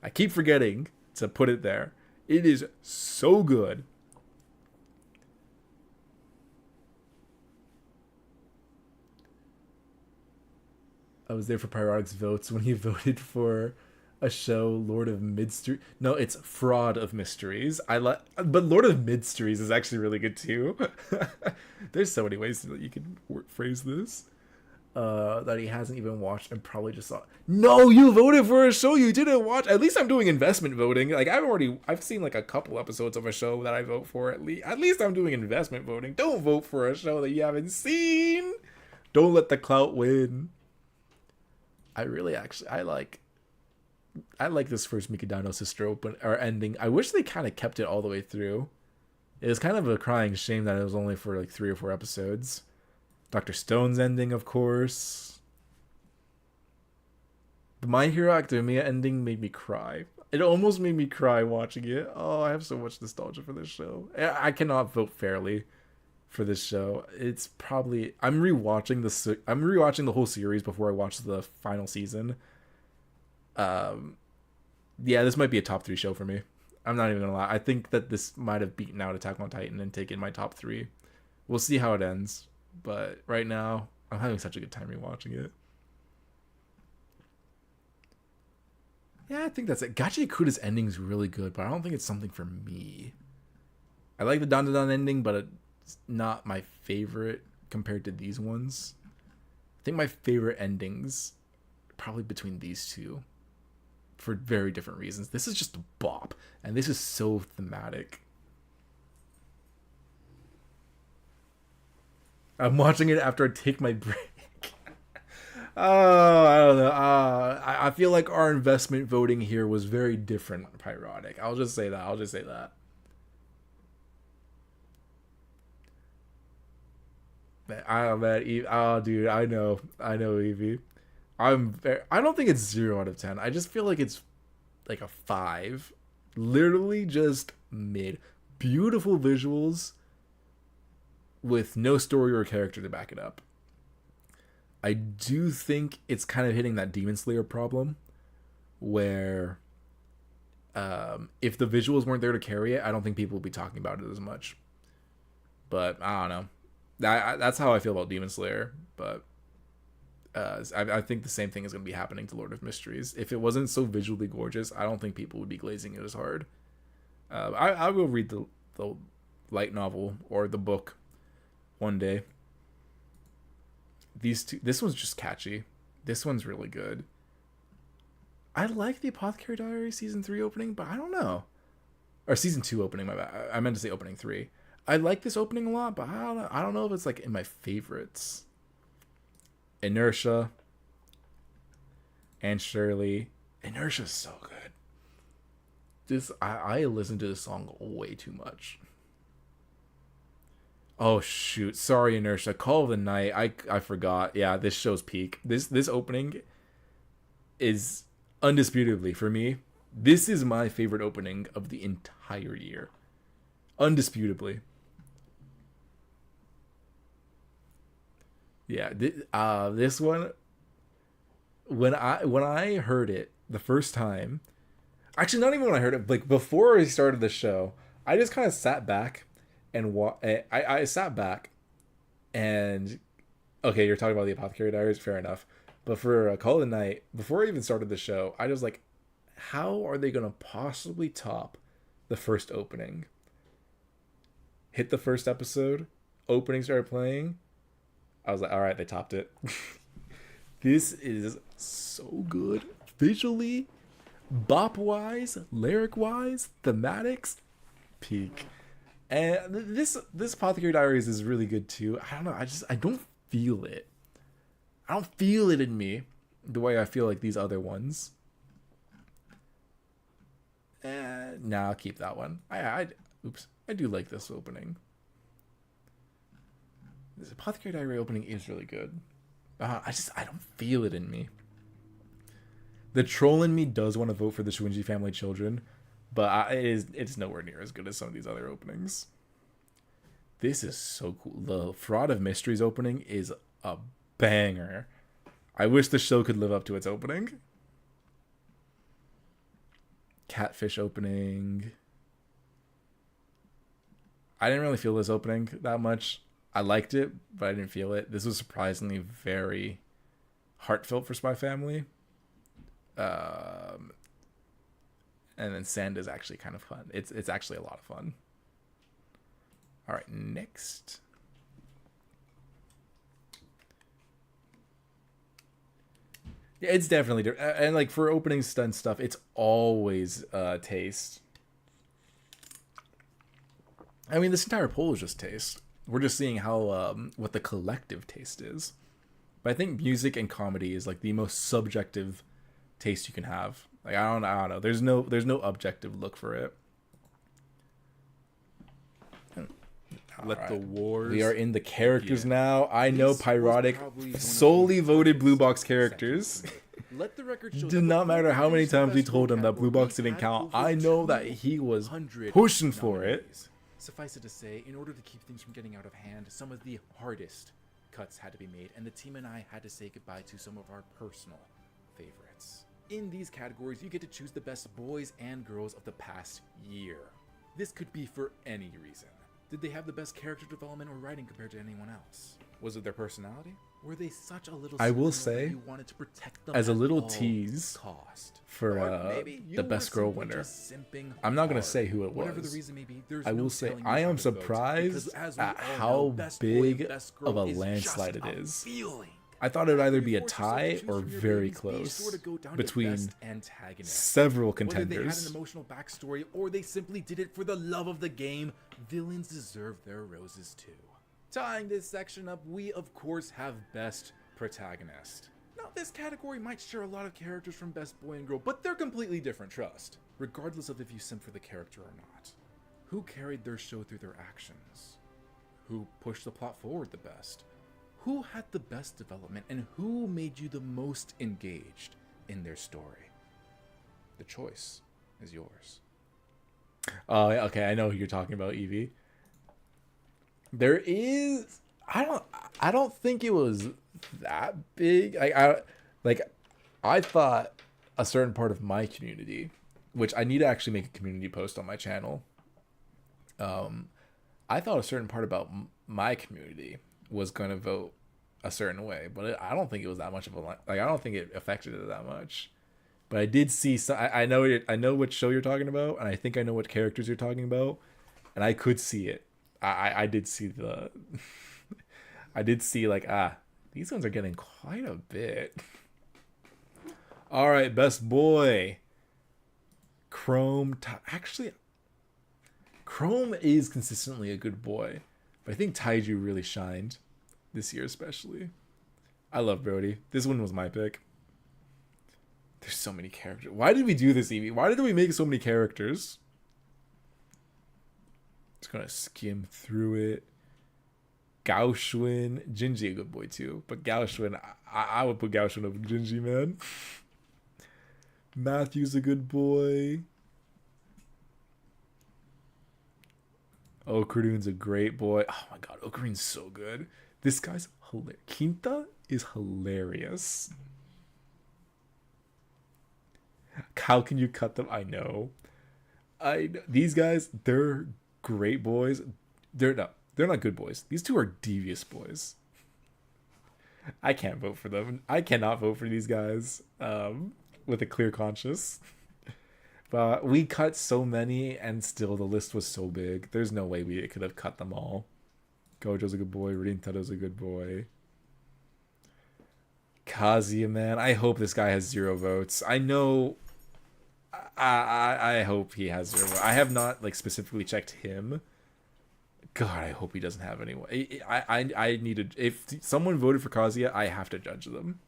I keep forgetting to put it there. It is so good. I was there for Pyrotic's votes when he voted for a show, Lord of Mysteries. No, it's Fraud of Mysteries. But Lord of Mysteries is actually really good too. There's so many ways that you can phrase this. That he hasn't even watched and probably just saw. No, you voted for a show you didn't watch. At least I'm doing investment voting. Like I've seen like a couple episodes of a show that I vote for at least. At least I'm doing investment voting. Don't vote for a show that you haven't seen. Don't let the clout win. I like this first Mikadano sister ending. I wish they kind of kept it all the way through. It was kind of a crying shame that it was only for like 3 or 4 episodes. Dr. Stone's ending, of course. The My Hero Academia ending made me cry. It almost made me cry watching it. Oh, I have so much nostalgia for this show. I cannot vote fairly for this show. It's probably I'm rewatching the whole series before I watch the final season. Yeah, this might be a top 3 show for me. I'm not even gonna lie. I think that this might have beaten out Attack on Titan and taken my top 3. We'll see how it ends, but right now I'm having such a good time rewatching it. Yeah, I think that's it. Gachi Akuta's ending is really good, but I don't think it's something for me. I like the Dan Dan Dan ending, but it's not my favorite compared to these ones. I think my favorite endings probably between these two for very different reasons. This is just a bop, and this is so thematic. I'm watching it after I take my break. Oh, I don't know. I feel like our investment voting here was very different, Pyrotic. I'll just say that. Dude, I know, Eevee. I don't think it's 0 out of 10. I just feel like it's like a 5. Literally just mid. Beautiful visuals with no story or character to back it up. I do think it's kind of hitting that Demon Slayer problem where if the visuals weren't there to carry it, I don't think people would be talking about it as much. But I don't know. That's how I feel about Demon Slayer. But I think the same thing is going to be happening to Lord of Mysteries. If it wasn't so visually gorgeous, I don't think people would be glazing it as hard. I will read the light novel or the book one day. This one's just catchy. This one's really good. I like the Apothecary Diary season 3 opening, but I don't know. Or season 2 opening, my bad. I meant to say opening 3. I like this opening a lot, but I don't know if it's like in my favorites. Inertia and Shirley. Inertia's so good. I listen to this song way too much. Oh shoot! Sorry, Inertia. Call of the Night. I forgot. Yeah, this show's peak. This opening is undisputably for me. This is my favorite opening of the entire year. Undisputably. Yeah. This one. When I heard it the first time, actually not even when I heard it, like before I started the show, I just kind of sat back. And I sat back and okay, you're talking about the Apothecary Diaries, fair enough. But for Call of the Night, before I even started the show, I was like, how are they gonna possibly top the first opening? Hit the first episode, opening started playing. I was like, all right, they topped it. This is so good visually, bop wise, lyric wise, thematics, peak. And this Apothecary Diaries is really good too. I don't know. I don't feel it. I don't feel it in me the way I feel like these other ones. Nah, I'll keep that one. I do like this opening. This Apothecary Diary opening is really good. I don't feel it in me. The troll in me does want to vote for the Shuinji family children. But it's nowhere near as good as some of these other openings. This is so cool. The Fraud of Mysteries opening is a banger. I wish the show could live up to its opening. Catfish opening. I didn't really feel this opening that much. I liked it, but I didn't feel it. This was surprisingly very heartfelt for Spy Family. And then Sand is actually kind of fun. It's actually a lot of fun. All right, next. Yeah, it's definitely different. And like for opening stunt stuff, it's always taste. I mean, this entire poll is just taste. We're just seeing how what the collective taste is. But I think music and comedy is like the most subjective taste you can have. Like I don't know. There's no objective look for it. Let the wars. We are in the characters now. I know Pyrotic solely voted Blue Box characters. Let the record show Did that not before matter we how many finished the times we best told boy him that Blue category, Box didn't we had count. over I know that he was 200 pushing for it. nominees. Suffice it to say, in order to keep things from getting out of hand, some of the hardest cuts had to be made, and the team and I had to say goodbye to some of our personal favorites. In these categories, you get to choose the best boys and girls of the past year. This could be for any reason. Did they have the best character development or writing compared to anyone else? Was it their personality? Were they such a little I will sentimental that say, you wanted to protect them as a at little all tease cost? for Or maybe you the were best girl simply winner. just simping I'm not gonna hard. say who it Whatever the was. reason may be, there's I no will say telling you I how am to vote, because surprised as we at all how know, best boy, big best of girl a is landslide just it a is. feeling. I thought it would either be a Before yourself to tie choose or from your very ratings, be close sure to go down to between best antagonist. several Whether they had an contenders. emotional backstory or they simply did it for the love of the game, villains deserve their roses too. Tying this section up, we of course have best protagonist. Now this category might share a lot of characters from best boy and girl, but they're completely different, trust. Regardless of if you simp for the character or not. Who carried their show through their actions? Who pushed the plot forward the best? Who had the best development, and who made you the most engaged in their story? The choice is yours. Oh, okay, I know who you're talking about, Eevee. There is, I don't think it was that big. I thought a certain part of my community, which I need to actually make a community post on my channel. I thought a certain part about my community was going to vote a certain way, but I don't think it was that much of a, like, I don't think it affected it that much. But I did see some, I know what show you're talking about, and I think I know what characters you're talking about, and I could see it. I did see the I did see like, these ones are getting quite a bit. All right, best boy. Chrome. Actually, Chrome is consistently a good boy, but I think Taiju really shined this year especially. I love Brody. This one was my pick. There's so many characters. Why did we do this, Eevee? Why did we make so many characters? Just gonna skim through it. Gaoshun, Jinji a good boy too, but Gaoshun, I would put Gaoshun over Jinji, man. Matthew's a good boy. Okarin's a great boy. Oh my god, Okarin's so good. This guy's hilarious. Quinta is hilarious. How can you cut them? I know. These guys, they're great boys. They're not good boys. These two are devious boys. I can't vote for them. I cannot vote for these guys with a clear conscience. But we cut so many, and still the list was so big. There's no way we could have cut them all. Gojo's a good boy. Rintaro's a good boy. Kazuya, man. I hope this guy has 0 votes. I know. I hope he has 0 votes. I have not like specifically checked him. God, I hope he doesn't have anyone. I needed. If someone voted for Kazuya, I have to judge them.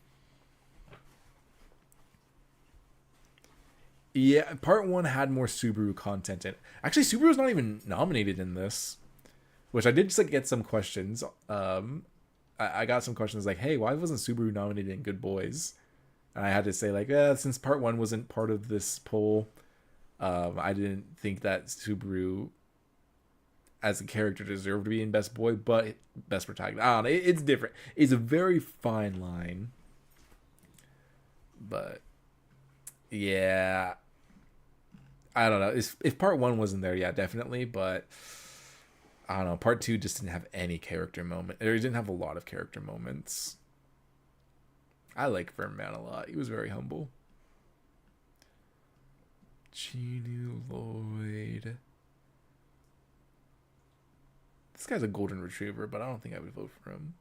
Yeah, part 1 had more Subaru content in it. Actually, Subaru's not even nominated in this, which I did just like get some questions. I got some questions like, hey, why wasn't Subaru nominated in Good Boys? And I had to say like, since part 1 wasn't part of this poll, I didn't think that Subaru as a character deserved to be in Best Boy, but Best Protagonist. I don't know, it's different. It's a very fine line. But yeah, I don't know. If part 1 wasn't there, yeah, definitely. But I don't know. Part 2 just didn't have any character moment. Or it didn't have a lot of character moments. I like Verman a lot. He was very humble. Chinu Lloyd. This guy's a golden retriever, but I don't think I would vote for him.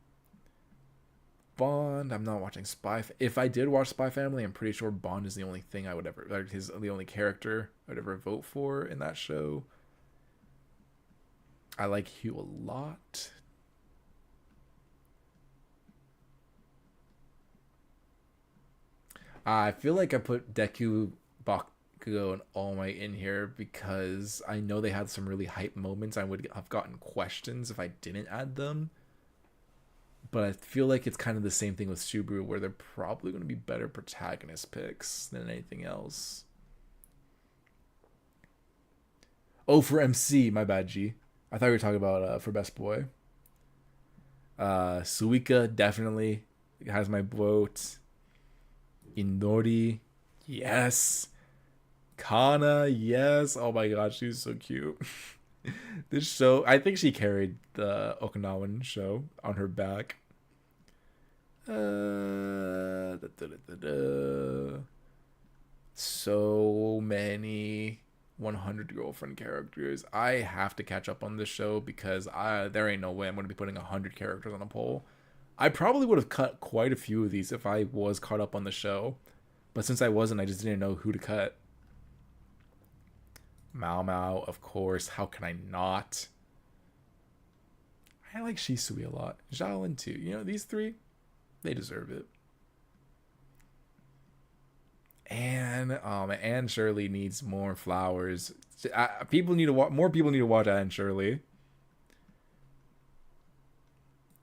Bond. I'm not watching Spy. If I did watch Spy Family, I'm pretty sure Bond is the only thing I would ever, like, the only character I would ever vote for in that show. I like Hugh a lot. I feel like I put Deku, Bakugo, and All Might in here because I know they had some really hype moments. I would have gotten questions if I didn't add them. But I feel like it's kind of the same thing with Subaru, where they're probably going to be better protagonist picks than anything else. Oh, for MC, my bad, G. I thought you were talking about for best boy. Suika definitely has my vote. Inori, yes. Kana, yes. Oh my god, she's so cute. This show, I think she carried the Okinawan show on her back. So many 100 girlfriend characters. I have to catch up on this show because there ain't no way I'm going to be putting 100 characters on a poll. I probably would have cut quite a few of these if I was caught up on the show. But since I wasn't, I just didn't know who to cut. Mao Mao, of course. How can I not? I like Shisui a lot. Xiaolin too. You know, these three, they deserve it. Anne Shirley needs more flowers. People need to watch. More people need to watch Anne Shirley.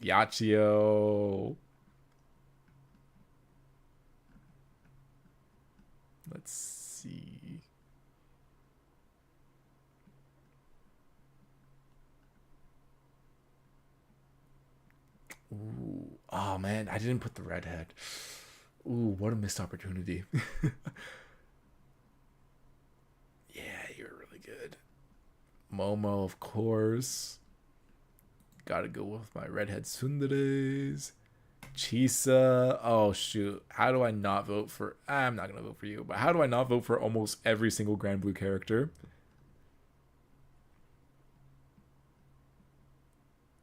Yachio. Let's see. Ooh. Oh man, I didn't put the redhead. Ooh, what a missed opportunity. Yeah, you're really good. Momo, of course. Gotta go with my redhead tsunderes. Chisa. Oh shoot. How do I not vote for... I'm not gonna vote for you, but how do I not vote for almost every single Grand Blue character?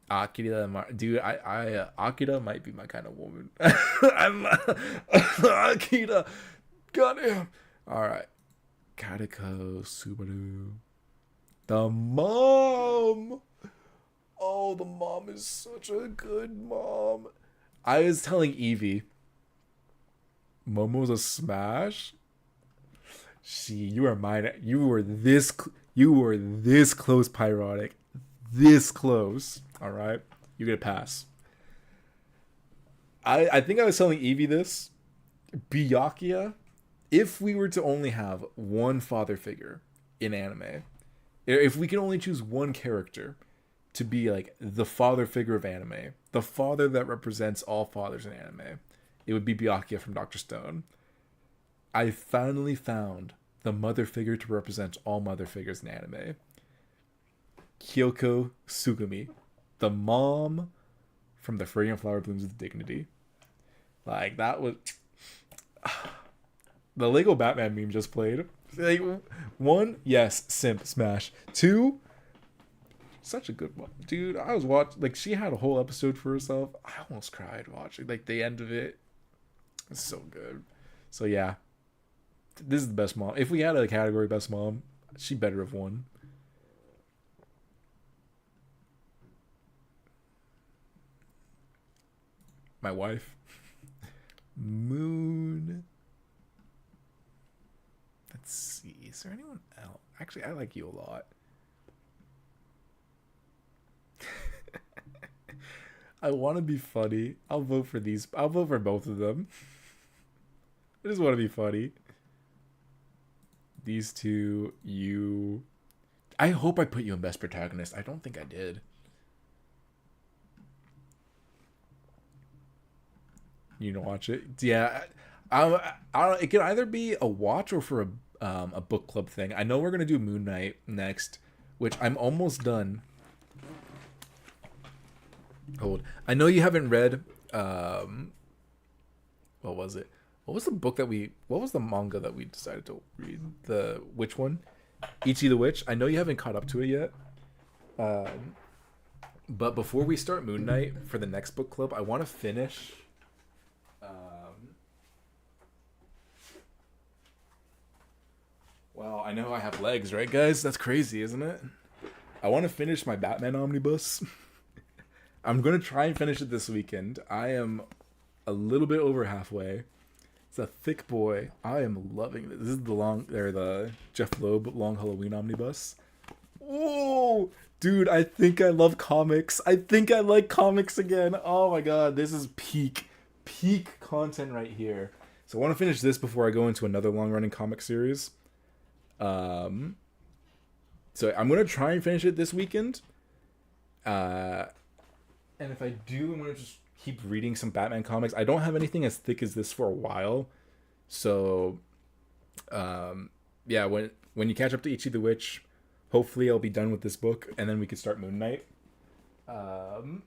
Akira, dude, Akira might be my kind of woman. I'm Akira. Goddamn. All right. Katako, Subaru. The mom. Oh, the mom is such a good mom. I was telling Eevee, Momo's a smash. You are mine. You were this close, Pyrotic. This close. All right, you get a pass. I think I was telling Eevee this. Byakuya, if we were to only have one father figure in anime, if we could only choose one character to be like the father figure of anime, the father that represents all fathers in anime, it would be Byakuya from Dr. Stone. I finally found the mother figure to represent all mother figures in anime. Kyoko Sugumi, the mom from the Fragrant Flower Blooms with Dignity. Like, that was... The Lego Batman meme just played. Like, one, yes, simp, smash. Two, such a good one. Dude, I was watching... Like, she had a whole episode for herself. I almost cried watching, like, the end of it. It's so good. So, yeah. This is the best mom. If we had a category best mom, she better have won. My wife. Moon. Let's see. Is there anyone else? Actually, I like you a lot. I want to be funny. I'll vote for these. I'll vote for both of them. I just want to be funny. These two, you. I hope I put you in best protagonist. I don't think I did. You know, watch it. Yeah, it could either be a watch or for a book club thing. I know we're gonna do Moon Knight next, which I'm almost done. Hold. I know you haven't read. What was it? What was the book that we? What was the manga that we decided to read? The which one? Ichi the Witch. I know you haven't caught up to it yet. But before we start Moon Knight for the next book club, I want to finish. Well, I know I have legs, right, guys? That's crazy, isn't it? I want to finish my Batman omnibus. I'm going to try and finish it this weekend. I am a little bit over halfway. It's a thick boy. I am loving this. This is the Jeff Loeb Long Halloween omnibus. Oh, Dude, I think I love comics. I think I like comics again. Oh my god, this is peak content right here. So I want to finish this before I go into another long running comic series. Um, so I'm gonna try and finish it this weekend. Uh, and if I do, I'm gonna just keep reading some Batman comics. I don't have anything as thick as this for a while, so yeah. When you catch up to Ichi the Witch, hopefully I'll be done with this book, and then we can start Moon Knight. Um,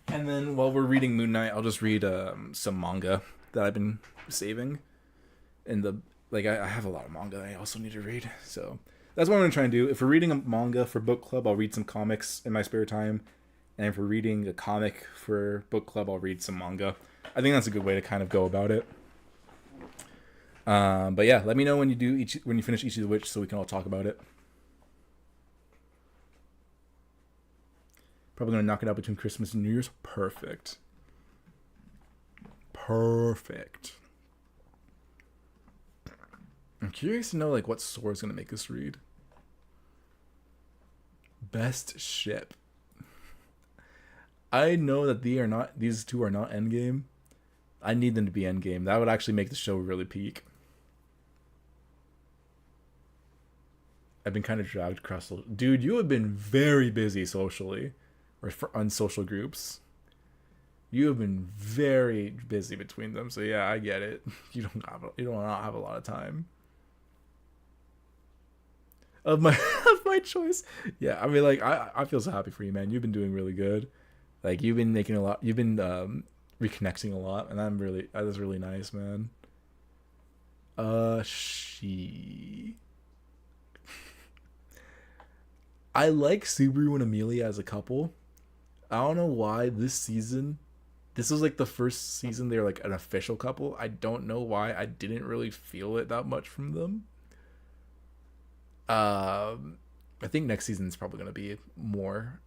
and then while we're reading Moon Knight, I'll just read some manga that I've been saving. And I have a lot of manga I also need to read, so that's what I'm gonna try and do. If we're reading a manga for book club, I'll read some comics in my spare time, and if we're reading a comic for book club, I'll read some manga. I think that's a good way to kind of go about it. But yeah, let me know when you finish Ichi the Witch, so we can all talk about it. Probably gonna knock it out between Christmas and New Year's. Perfect. I'm curious to know what Sora is gonna make us read. Best ship. I know that these two are not endgame. I need them to be endgame. That would actually make the show really peak. I've been kind of dragged across. Dude, you have been very busy socially, or on social groups. You have been very busy between them. So yeah, I get it. You don't have a lot of time. Of my choice. Yeah, I mean, I feel so happy for you, man. You've been doing really good. You've been making a lot. You've been reconnecting a lot, and that is really nice, man. She. I like Subaru and Amelia as a couple. I don't know why this season. This was the first season they're an official couple. I don't know why I didn't really feel it that much from them. I think next season is probably going to be more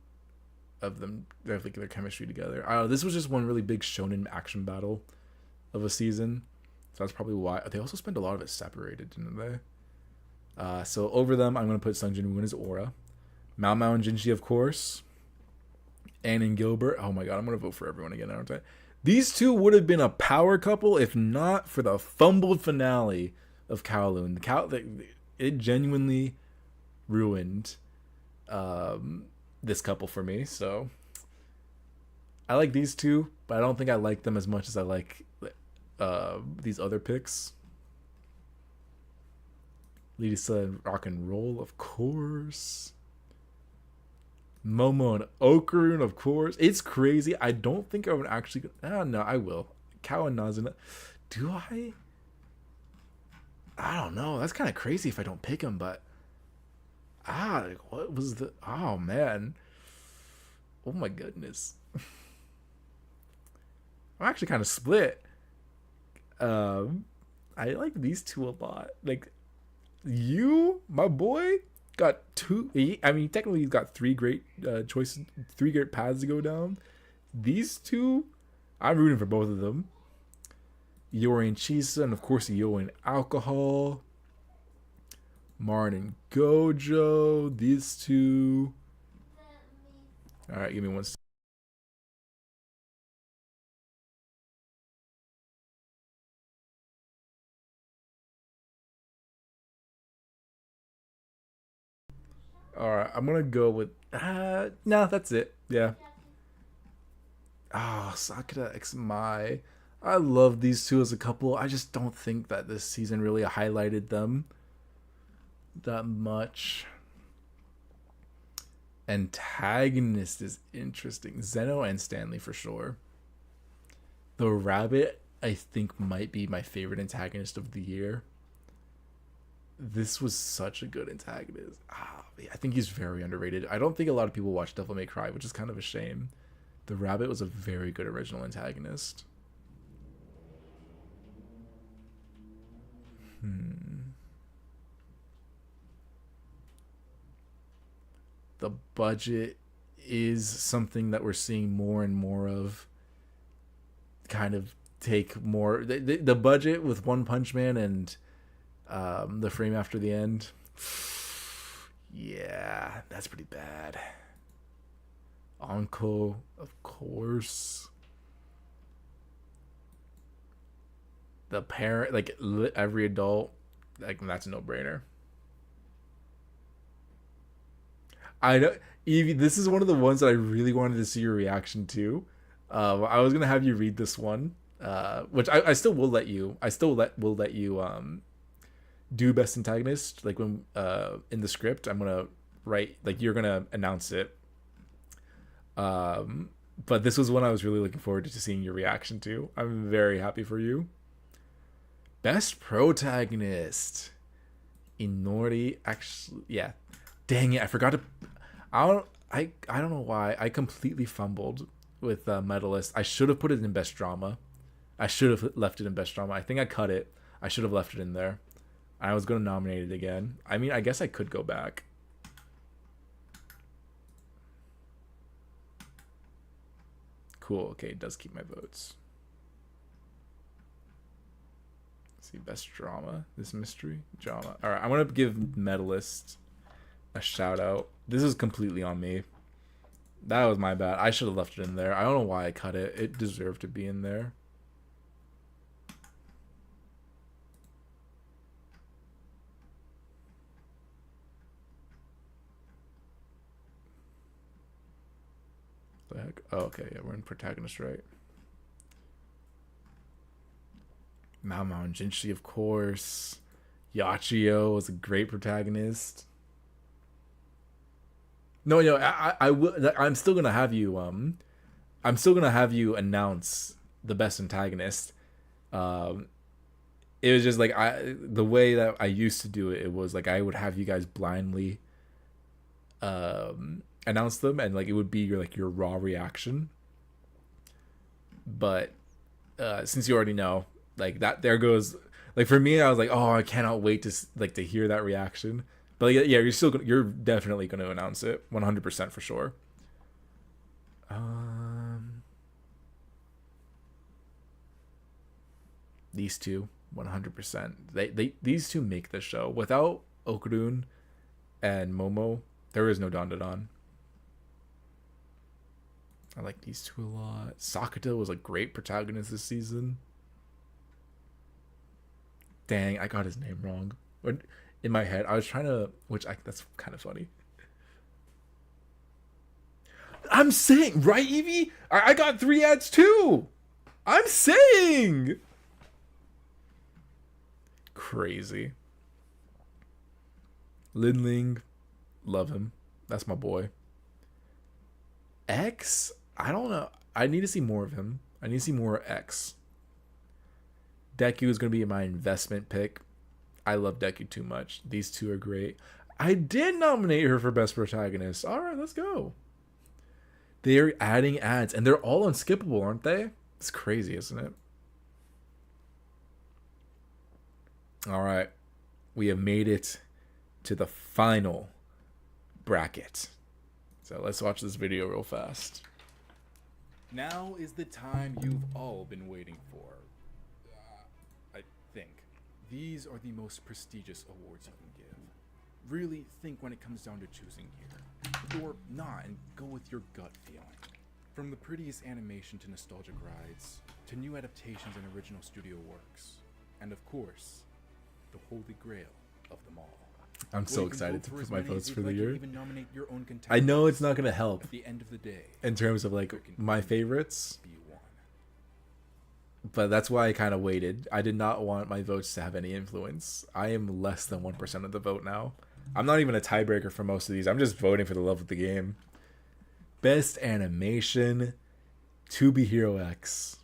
of them. Their chemistry together. I don't know. This was just one really big shonen action battle of a season, so that's probably why they also spent a lot of it separated, didn't they? So over them, I'm going to put Sung Jin Woo as Aura, Mao Mao and Jinji, of course, Anne and Gilbert. Oh my god, I'm going to vote for everyone again, aren't I? These two would have been a power couple if not for the fumbled finale of Kowloon. It genuinely ruined this couple for me. So I like these two, but I don't think I like them as much as I like these other picks. Lisa and Rock and Roll, of course. Momo and Okarun, of course. It's crazy. I don't think I would actually. No, I will. Kao and Nazuna. Do I? I don't know. That's kind of crazy if I don't pick him, but what was the? Oh man. Oh my goodness. I'm actually kind of split. I like these two a lot. You, my boy, got two. I mean, technically, he's got three great choices, three great paths to go down. These two, I'm rooting for both of them. Yori and Chisa, and of course Yo and Alcohol. Marn and Gojo, these two. Alright, give me one second. Alright, I'm gonna go with no, that's it. Yeah. Sakura X Mai. I love these two as a couple. I just don't think that this season really highlighted them that much. Antagonist is interesting. Zeno and Stanley for sure. The rabbit, I think, might be my favorite antagonist of the year. This was such a good antagonist. I think he's very underrated. I don't think a lot of people watch Devil May Cry, which is kind of a shame. The rabbit was a very good original antagonist. The budget is something that we're seeing more and more of. Kind of take more the budget with One Punch Man and the frame after the end. Yeah, that's pretty bad. Anko, of course. The parent, like every adult, like that's a no-brainer. I know, Evie. This is one of the ones that I really wanted to see your reaction to. I was gonna have you read this one, which I still will let you. Will let you do best antagonist. Like when in the script, I'm gonna write like you're gonna announce it. But this was one I was really looking forward to seeing your reaction to. I'm very happy for you. Best protagonist. Inori actually, yeah. Dang it, I forgot to. I don't know why I completely fumbled with medalist. I should have put it in best drama. I should have left it in best drama. I think I cut it. I should have left it in there. I was gonna nominate it again. I mean, I guess I could go back. Cool. Okay, it does keep my votes. Let's see, best drama. This mystery drama. All right, I'm gonna give medalist a shout out. This is completely on me. That was my bad. I should have left it in there. I don't know why I cut it. It deserved to be in there. The heck? Oh, okay. Yeah, we're in protagonist, right? Mao and Jinshi, of course. Yachio was a great protagonist. No, I will. I'm still gonna have you. I'm still gonna have you announce the best antagonist. It was just like the way that I used to do it. It was like I would have you guys blindly, announce them, and like it would be your raw reaction. But since you already know, like that, there goes. Like for me, I was like, oh, I cannot wait to hear that reaction. But yeah, you're definitely going to announce it 100% for sure. These two 100%. These two make the show. Without Okurun and Momo, there is no Dandadan. I like these two a lot. Sakata was a great protagonist this season. Dang, I got his name wrong. In my head, I was trying to, that's kind of funny. I'm saying, right, Eevee? I got 3 ads too. I'm saying. Crazy. Linling, love him. That's my boy. X, I don't know. I need to see more of him. I need to see more X. Deku is going to be my investment pick. I love Deku too much. These two are great. I did nominate her for best protagonist. All right, let's go. They're adding ads, and they're all unskippable, aren't they? It's crazy, isn't it? All right. We have made it to the final bracket. So let's watch this video real fast. Now is the time you've all been waiting for. I think. These are the most prestigious awards you can give. Really think when it comes down to choosing here. Or not, and go with your gut feeling. From the prettiest animation to nostalgic rides, to new adaptations and original studio works. And of course, the holy grail of them all. I'm so excited to put my votes for the year. Even nominate your own I know it's not going to help at the end of the day, in terms of like my favorites. But that's why I kind of waited. I did not want my votes to have any influence. I am less than 1% of the vote now. I'm not even a tiebreaker for most of these. I'm just voting for the love of the game. Best animation, To Be Hero X,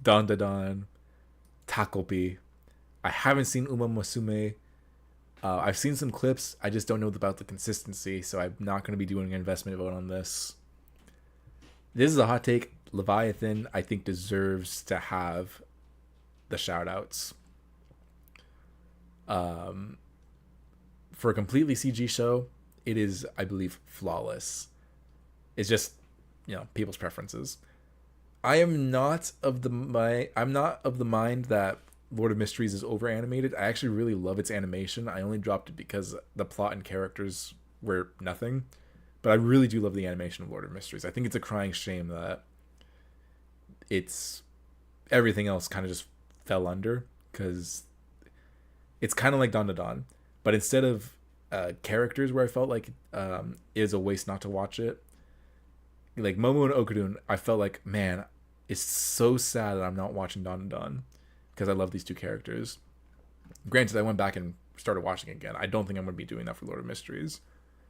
Dandadan, Takopi. I haven't seen Uma Musume. I've seen some clips. I just don't know about the consistency, so I'm not going to be doing an investment vote on this. This is a hot take. Leviathan, I think, deserves to have the shoutouts. For a completely CG show, it is, I believe, flawless. It's just, people's preferences. I'm not of the mind that Lord of Mysteries is over animated. I actually really love its animation. I only dropped it because the plot and characters were nothing. But I really do love the animation of Lord of Mysteries. I think it's a crying shame that it's everything else kind of just fell under, because it's kind of like Don to Don, but instead of characters where I felt like it was a waste not to watch it, like Momo and Okudun, I felt like, man, it's so sad that I'm not watching Don to Don because I love these two characters. Granted, I went back and started watching it again. I don't think I'm going to be doing that for Lord of Mysteries.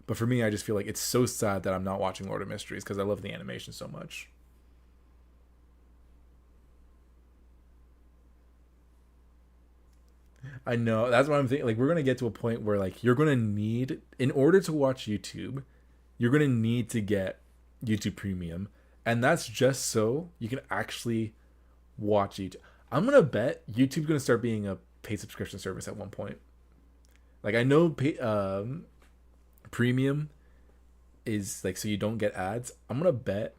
But for me, I just feel like it's so sad that I'm not watching Lord of Mysteries because I love the animation so much. I know. That's what I'm thinking. Like, we're going to get to a point where, like, you're going to need, in order to watch YouTube, you're going to need to get YouTube Premium. And that's just so you can actually watch YouTube. I'm going to bet YouTube's going to start being a paid subscription service at one point. Like, I know Premium is, like, so you don't get ads. I'm going to bet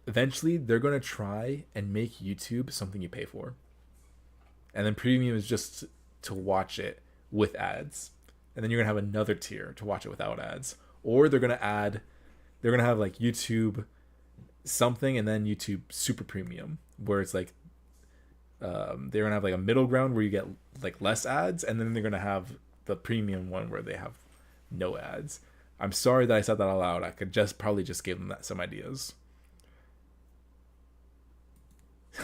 eventually they're going to try and make YouTube something you pay for. And then Premium is just to watch it with ads. And then you're going to have another tier to watch it without ads. Or they're going to have like YouTube something and then YouTube Super Premium, where it's like they're going to have like a middle ground where you get like less ads. And then they're going to have the premium one where they have no ads. I'm sorry that I said that out loud. I could probably just give them some ideas.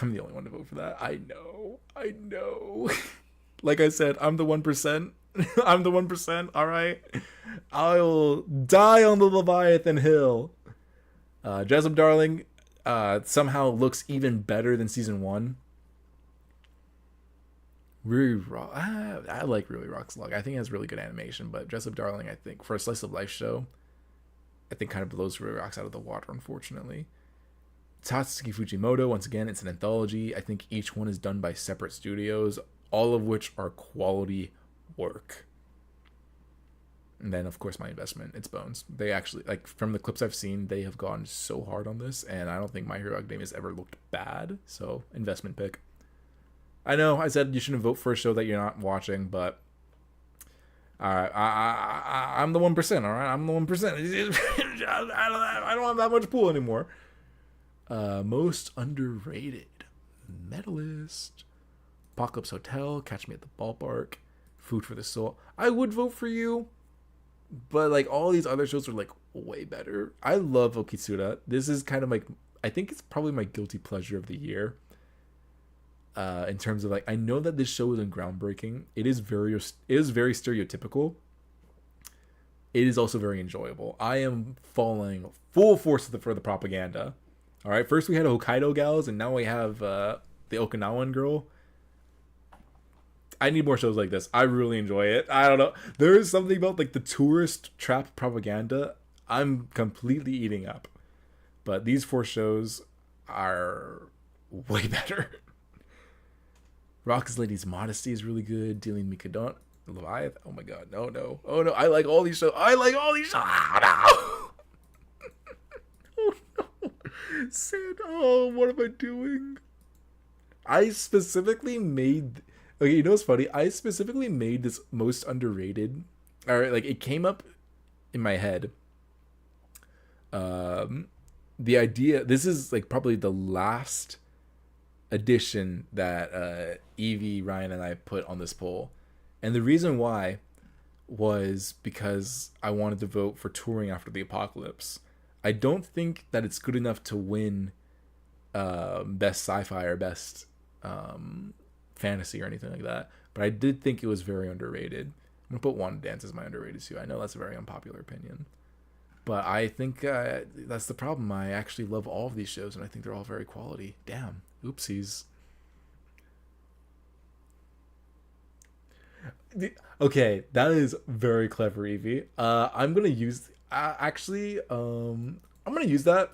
I'm the only one to vote for that. I know. Like I said, I'm the 1%. I'm the 1%. All right. I'll die on the Leviathan Hill. Jessup Darling somehow looks even better than season 1. Really Rock. I like Really Rock's Luck. I think it has really good animation, but Jessup Darling, I think, for a slice of life show, I think kind of blows Really Rocks out of the water, unfortunately. Tatsuki Fujimoto, once again, it's an anthology. I think each one is done by separate studios, all of which are quality work. And then, of course, my investment, it's Bones. They actually, like, from the clips I've seen, they have gone so hard on this, and I don't think My Hero Academia has ever looked bad, so investment pick. I know I said you shouldn't vote for a show that you're not watching, but I'm the 1%, all right? I'm the 1%. I don't have that much pool anymore. Most underrated medalist: Apocalypse Hotel, Catch Me at the Ballpark, Food for the Soul. I would vote for you, but like all these other shows are like way better. I love Okitsura. This is kind of like, I think it's probably my guilty pleasure of the year. In terms of like, I know that this show isn't groundbreaking. It is very stereotypical. It is also very enjoyable. I am falling full force for the propaganda. All right, first we had Hokkaido gals, and now we have the Okinawan girl. I need more shows like this. I really enjoy it. I don't know. There is something about like the tourist trap propaganda I'm completely eating up. But these 4 shows are way better. Rock's Lady's Modesty is really good. Dealing Mikadon. Leviathan. Oh my god. No. Oh no. I like all these shows. Oh no. Sad. Oh, what am I doing? I specifically made. Okay, you know what's funny? I specifically made this most underrated. Or like it came up in my head. The idea. This is like probably the last edition that Eevee, Ryan, and I put on this poll, and the reason why was because I wanted to vote for Touring After the Apocalypse. I don't think that it's good enough to win best sci-fi or best fantasy or anything like that, but I did think it was very underrated. I'm gonna put Wanna Dance as my underrated too. I know that's a very unpopular opinion, but I think that's the problem. I actually love all of these shows, and I think they're all very quality. Damn. Oopsies. Okay, that is very clever, Eevee. I'm gonna use. I'm gonna use that.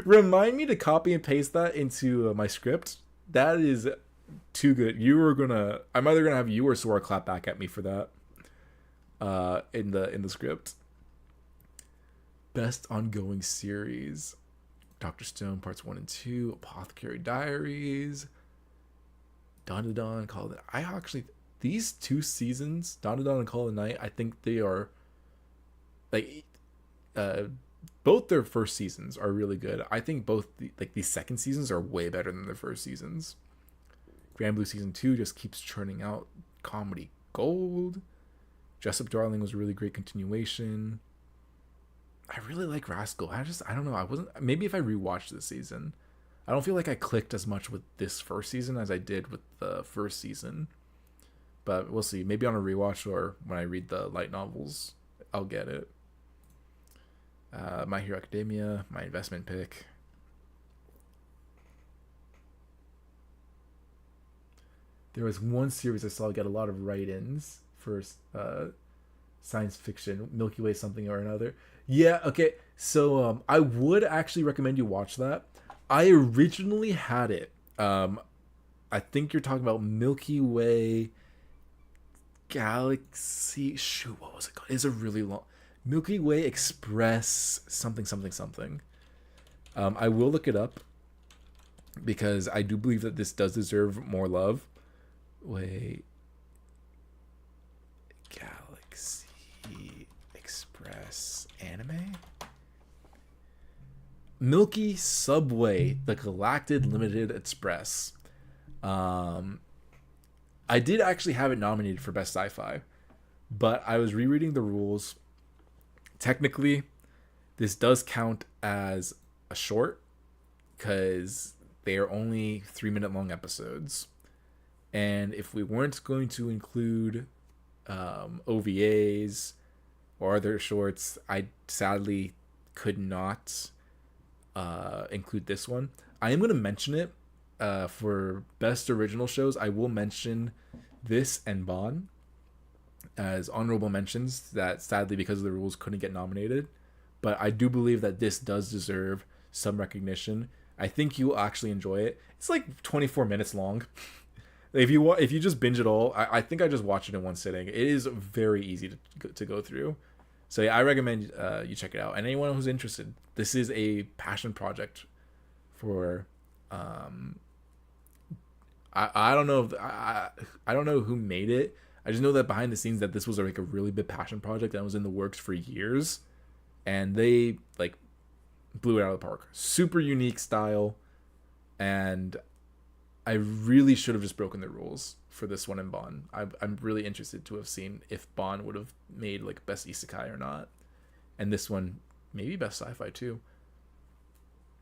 Remind me to copy and paste that into my script. That is too good. I'm either gonna have you or Sora clap back at me for that. In the script. Best ongoing series: Dr. Stone parts 1 and 2, Apothecary Diaries, Dawn to Dawn, Call of the Night. These 2 seasons, Dawn to Dawn and Call of the Night, I think they are like uh both their first seasons are really good. I think both the second seasons are way better than the first seasons. Grand Blue season 2 just keeps churning out comedy gold. Dress Up Darling was a really great continuation. I really like Rascal. I don't know. I wasn't, maybe if I rewatched this season, I don't feel like I clicked as much with this first season as I did with the first season. But we'll see. Maybe on a rewatch or when I read the light novels, I'll get it. My Hero Academia, my investment pick. There was one series I saw get a lot of write-ins for science fiction, Milky Way something or another. Yeah, okay. So I would actually recommend you watch that. I originally had it. I think you're talking about Milky Way Galaxy. Shoot, what was it called? It's a really long Milky Way Express something something something. I will look it up because I do believe that this does deserve more love. Wait. Galaxy Express anime? Milky Subway, the Galactic Limited Express. I did actually have it nominated for Best Sci-Fi, but I was rereading the rules. Technically, this does count as a short because they are only 3-minute long episodes. And if we weren't going to include OVAs or other shorts, I sadly could not include this one. I am going to mention it for best original shows. I will mention this and Bond as honorable mentions that sadly because of the rules couldn't get nominated. But I do believe that this does deserve some recognition. I think you'll actually enjoy it. It's like 24 minutes long. If you just binge it all, I think I just watched it in one sitting. It is very easy to go through. So yeah, I recommend you check it out. And anyone who's interested, this is a passion project for I don't know if, I don't know who made it. I just know that behind the scenes that this was like a really big passion project that was in the works for years, and they like blew it out of the park. Super unique style, and I really should have just broken the rules for this one in Bond. I'm really interested to have seen if Bond would have made like best isekai or not, and this one maybe best sci-fi too.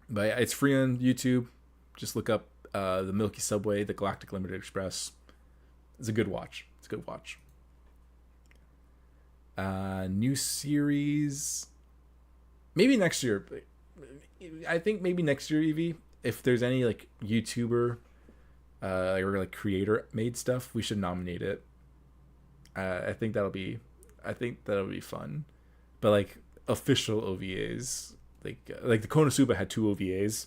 But yeah, it's free on YouTube. Just look up the Milky Subway, the Galactic Limited Express. It's a good watch. It's a good watch. New series, maybe next year. I think maybe next year, Eevee. If there's any like YouTuber or like creator made stuff, we should nominate it. I think that'll be fun. But like official OVAs, like the Konosuba had 2 OVAs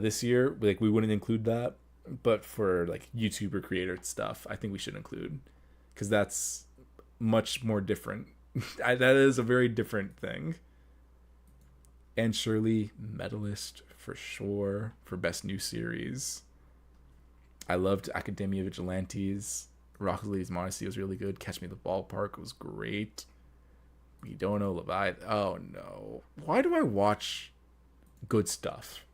this year. Like we wouldn't include that, but for like YouTuber creator stuff, I think we should include, because that's much more different. That is a very different thing. And Shirley, medalist for sure for best new series. I loved Academia Vigilantes. Rocket Lady's Modesty was really good. Catch Me at the Ballpark was great. We Don't Know Leviathan. Oh no. Why do I watch good stuff?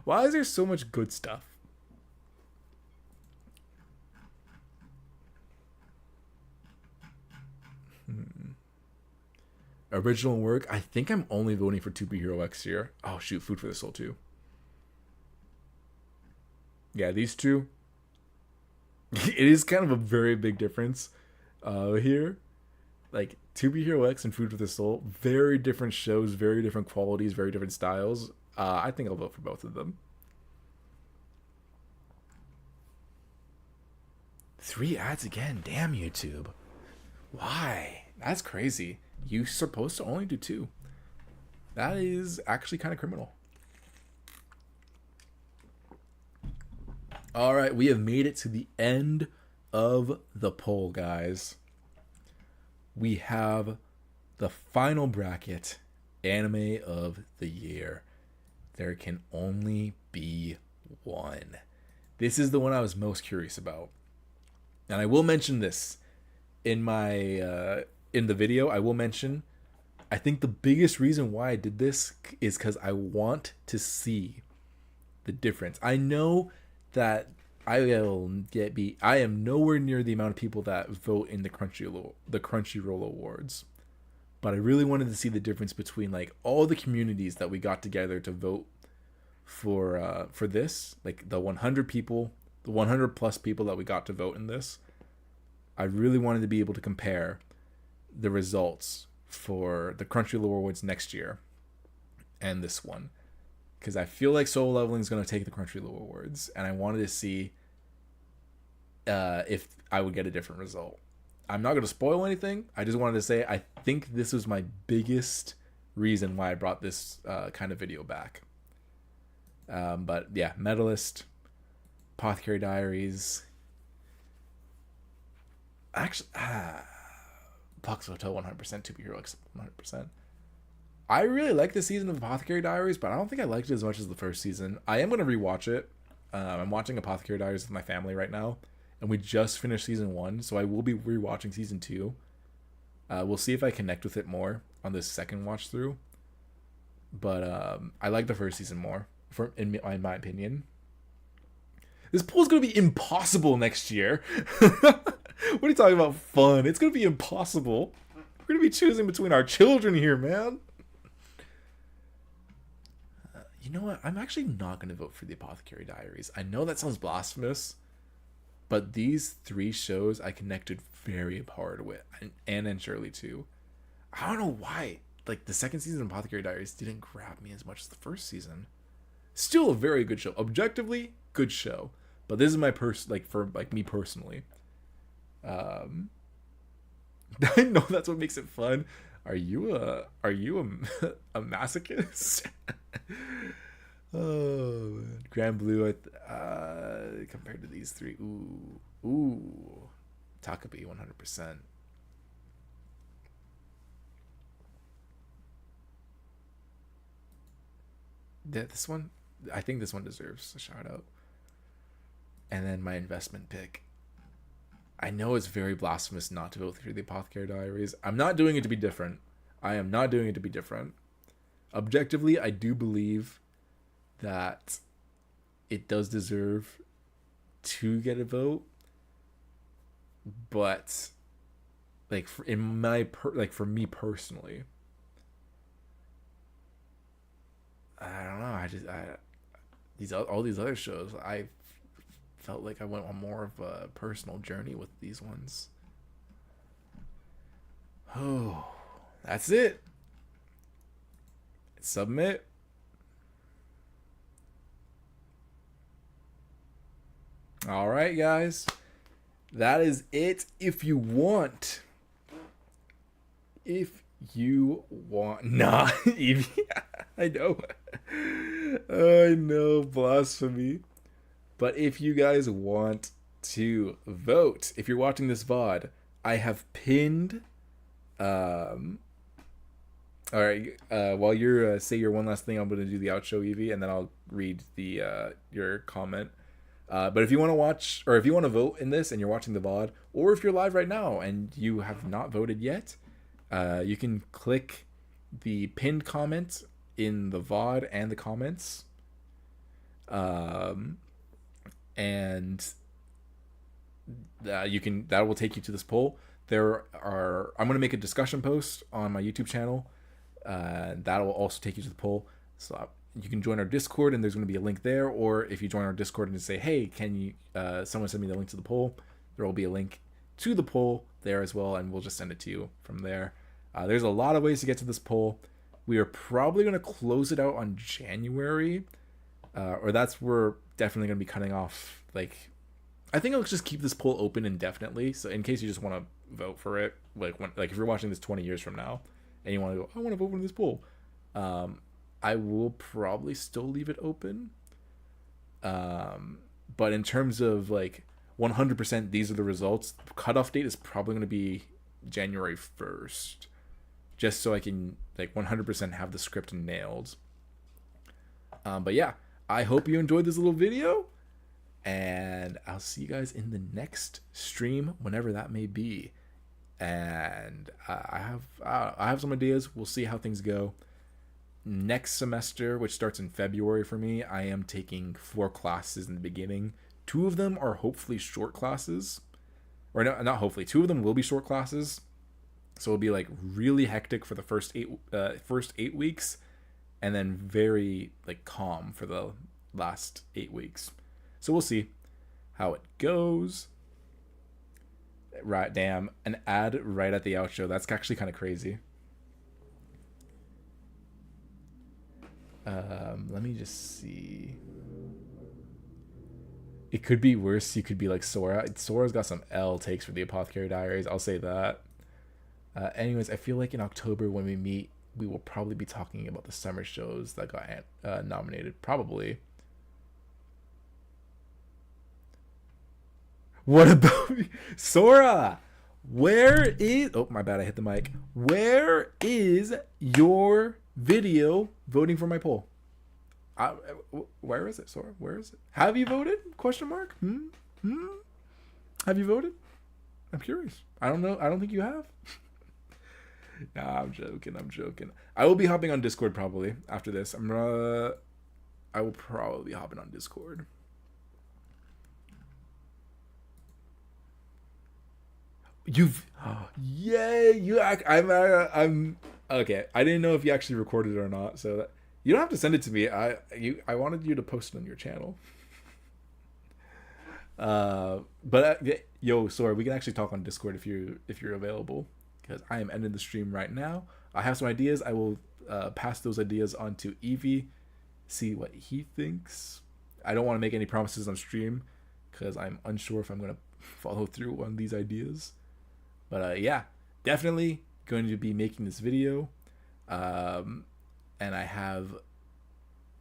Why is there so much good stuff? Original work. I think I'm only voting for 2B Hero X here. Oh shoot, Food for the Soul 2. Yeah, these two. It is kind of a very big difference here. Like 2B Hero X and Food for the Soul, very different shows, very different qualities, very different styles. I think I'll vote for both of them. 3 ads again. Damn, YouTube. Why? That's crazy. You're supposed to only do 2. That is actually kind of criminal. All right, we have made it to the end of the poll, guys. We have the final bracket, anime of the year. There can only be one. This is the one I was most curious about. And I will mention this in my in the video. I will mention I think the biggest reason why I did this is because I want to see the difference. I know that I am nowhere near the amount of people that vote in the Crunchyroll Awards, but I really wanted to see the difference between like all the communities that we got together to vote for this, like the 100 people, the 100 plus people that we got to vote in this. I really wanted to be able to compare the results for the Crunchyroll Awards next year and this one, because I feel like Solo Leveling is going to take the Crunchyroll Awards, and I wanted to see if I would get a different result. I'm not going to spoil anything. I just wanted to say I think this was my biggest reason why I brought this kind of video back. But yeah, Medalist, Apothecary Diaries. Actually, Box Hotel 100%, To Be Hero 100%. I really like this season of Apothecary Diaries, but I don't think I liked it as much as the first season. I am going to rewatch it. I'm watching Apothecary Diaries with my family right now, and we just finished season 1, so I will be rewatching season 2. We'll see if I connect with it more on this second watch through. But I like the first season more, in my opinion. This poll's going to be impossible next year. What are you talking about fun? It's going to be impossible. We're going to be choosing between our children here, man. You know what? I'm actually not going to vote for the Apothecary Diaries. I know that sounds blasphemous, but these 3 shows I connected very hard with. And Anna and Shirley too. I don't know why. Like, the second season of Apothecary Diaries didn't grab me as much as the first season. Still a very good show. Objectively, good show. But this is my me personally. I know that's what makes it fun. Are you a masochist? Oh man. Grand Blue compared to these 3. Ooh. Takabe 100%. This one, I think this one deserves a shout out. And then my investment pick. I know it's very blasphemous not to vote through the Apothecary Diaries. I'm not doing it to be different. I am not doing it to be different. Objectively, I do believe that it does deserve to get a vote. But like for me personally, I don't know. All these other shows, I felt like I went on more of a personal journey with these ones. Oh, that's it. Submit. All right, guys. That is it. If you want, nah, Eevee. I know, blasphemy. But if you guys want to vote, if you're watching this VOD, I have pinned. All right. While you're say your one last thing, I'm gonna do the outro, Eevee, and then I'll read your comment. But if you want to watch, or if you want to vote in this, and you're watching the VOD, or if you're live right now and you have not voted yet, you can click the pinned comment in the VOD and the comments. And that will take you to this poll. I'm going to make a discussion post on my YouTube channel. That will also take you to the poll. So you can join our Discord, and there's going to be a link there. Or if you join our Discord and say, hey, can you someone send me the link to the poll, there will be a link to the poll there as well, and we'll just send it to you from there. There's a lot of ways to get to this poll. We are probably going to close it out on January, or we're definitely going to be cutting off. Like, I think I'll just keep this poll open indefinitely. So in case you just want to vote for it, like if you're watching this 20 years from now and you want to go, I want to vote for this poll, I will probably still leave it open. But in terms of like 100%, these are the results. The cutoff date is probably going to be January 1st, just so I can like 100% have the script nailed. But yeah, I hope you enjoyed this little video, and I'll see you guys in the next stream, whenever that may be. and I have some ideas. We'll see how things go. Next semester, which starts in February for me, I am taking 4 classes in the beginning. 2 of them are hopefully short classes, or no, not hopefully. 2 of them will be short classes, so it'll be like really hectic for the first 8 weeks, and then very like calm for the last 8 weeks. So we'll see how it goes. Right, damn, an ad right at the outro. That's actually kind of crazy. Let me just see. It could be worse. You could be like Sora. Sora's got some L takes for the Apothecary Diaries. I'll say that. Anyways, I feel like in October when we meet, we will probably be talking about the summer shows that got nominated. Probably. What about Sora? Where is... Oh, my bad. I hit the mic. Where is your video voting for my poll? Where is it, Sora? Where is it? Have you voted? Question mark? Have you voted? I'm curious. I don't know. I don't think you have. Nah, I'm joking. I will be hopping on Discord probably after this. I will probably be hopping on Discord. I'm okay. I didn't know if you actually recorded it or not, so you don't have to send it to me. I wanted you to post it on your channel. Yo, Sora, we can actually talk on Discord if you're available, because I am ending the stream right now. I have some ideas. I will pass those ideas on to Eevee, see what he thinks. I don't want to make any promises on stream because I'm unsure if I'm gonna follow through on these ideas. But yeah, definitely going to be making this video, and I have,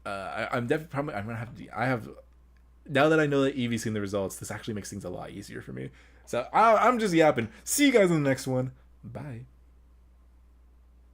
I'm definitely probably I'm gonna have to. I have, now that I know that Eevee's seen the results, this actually makes things a lot easier for me. So I'm just yapping. See you guys in the next one. Bye.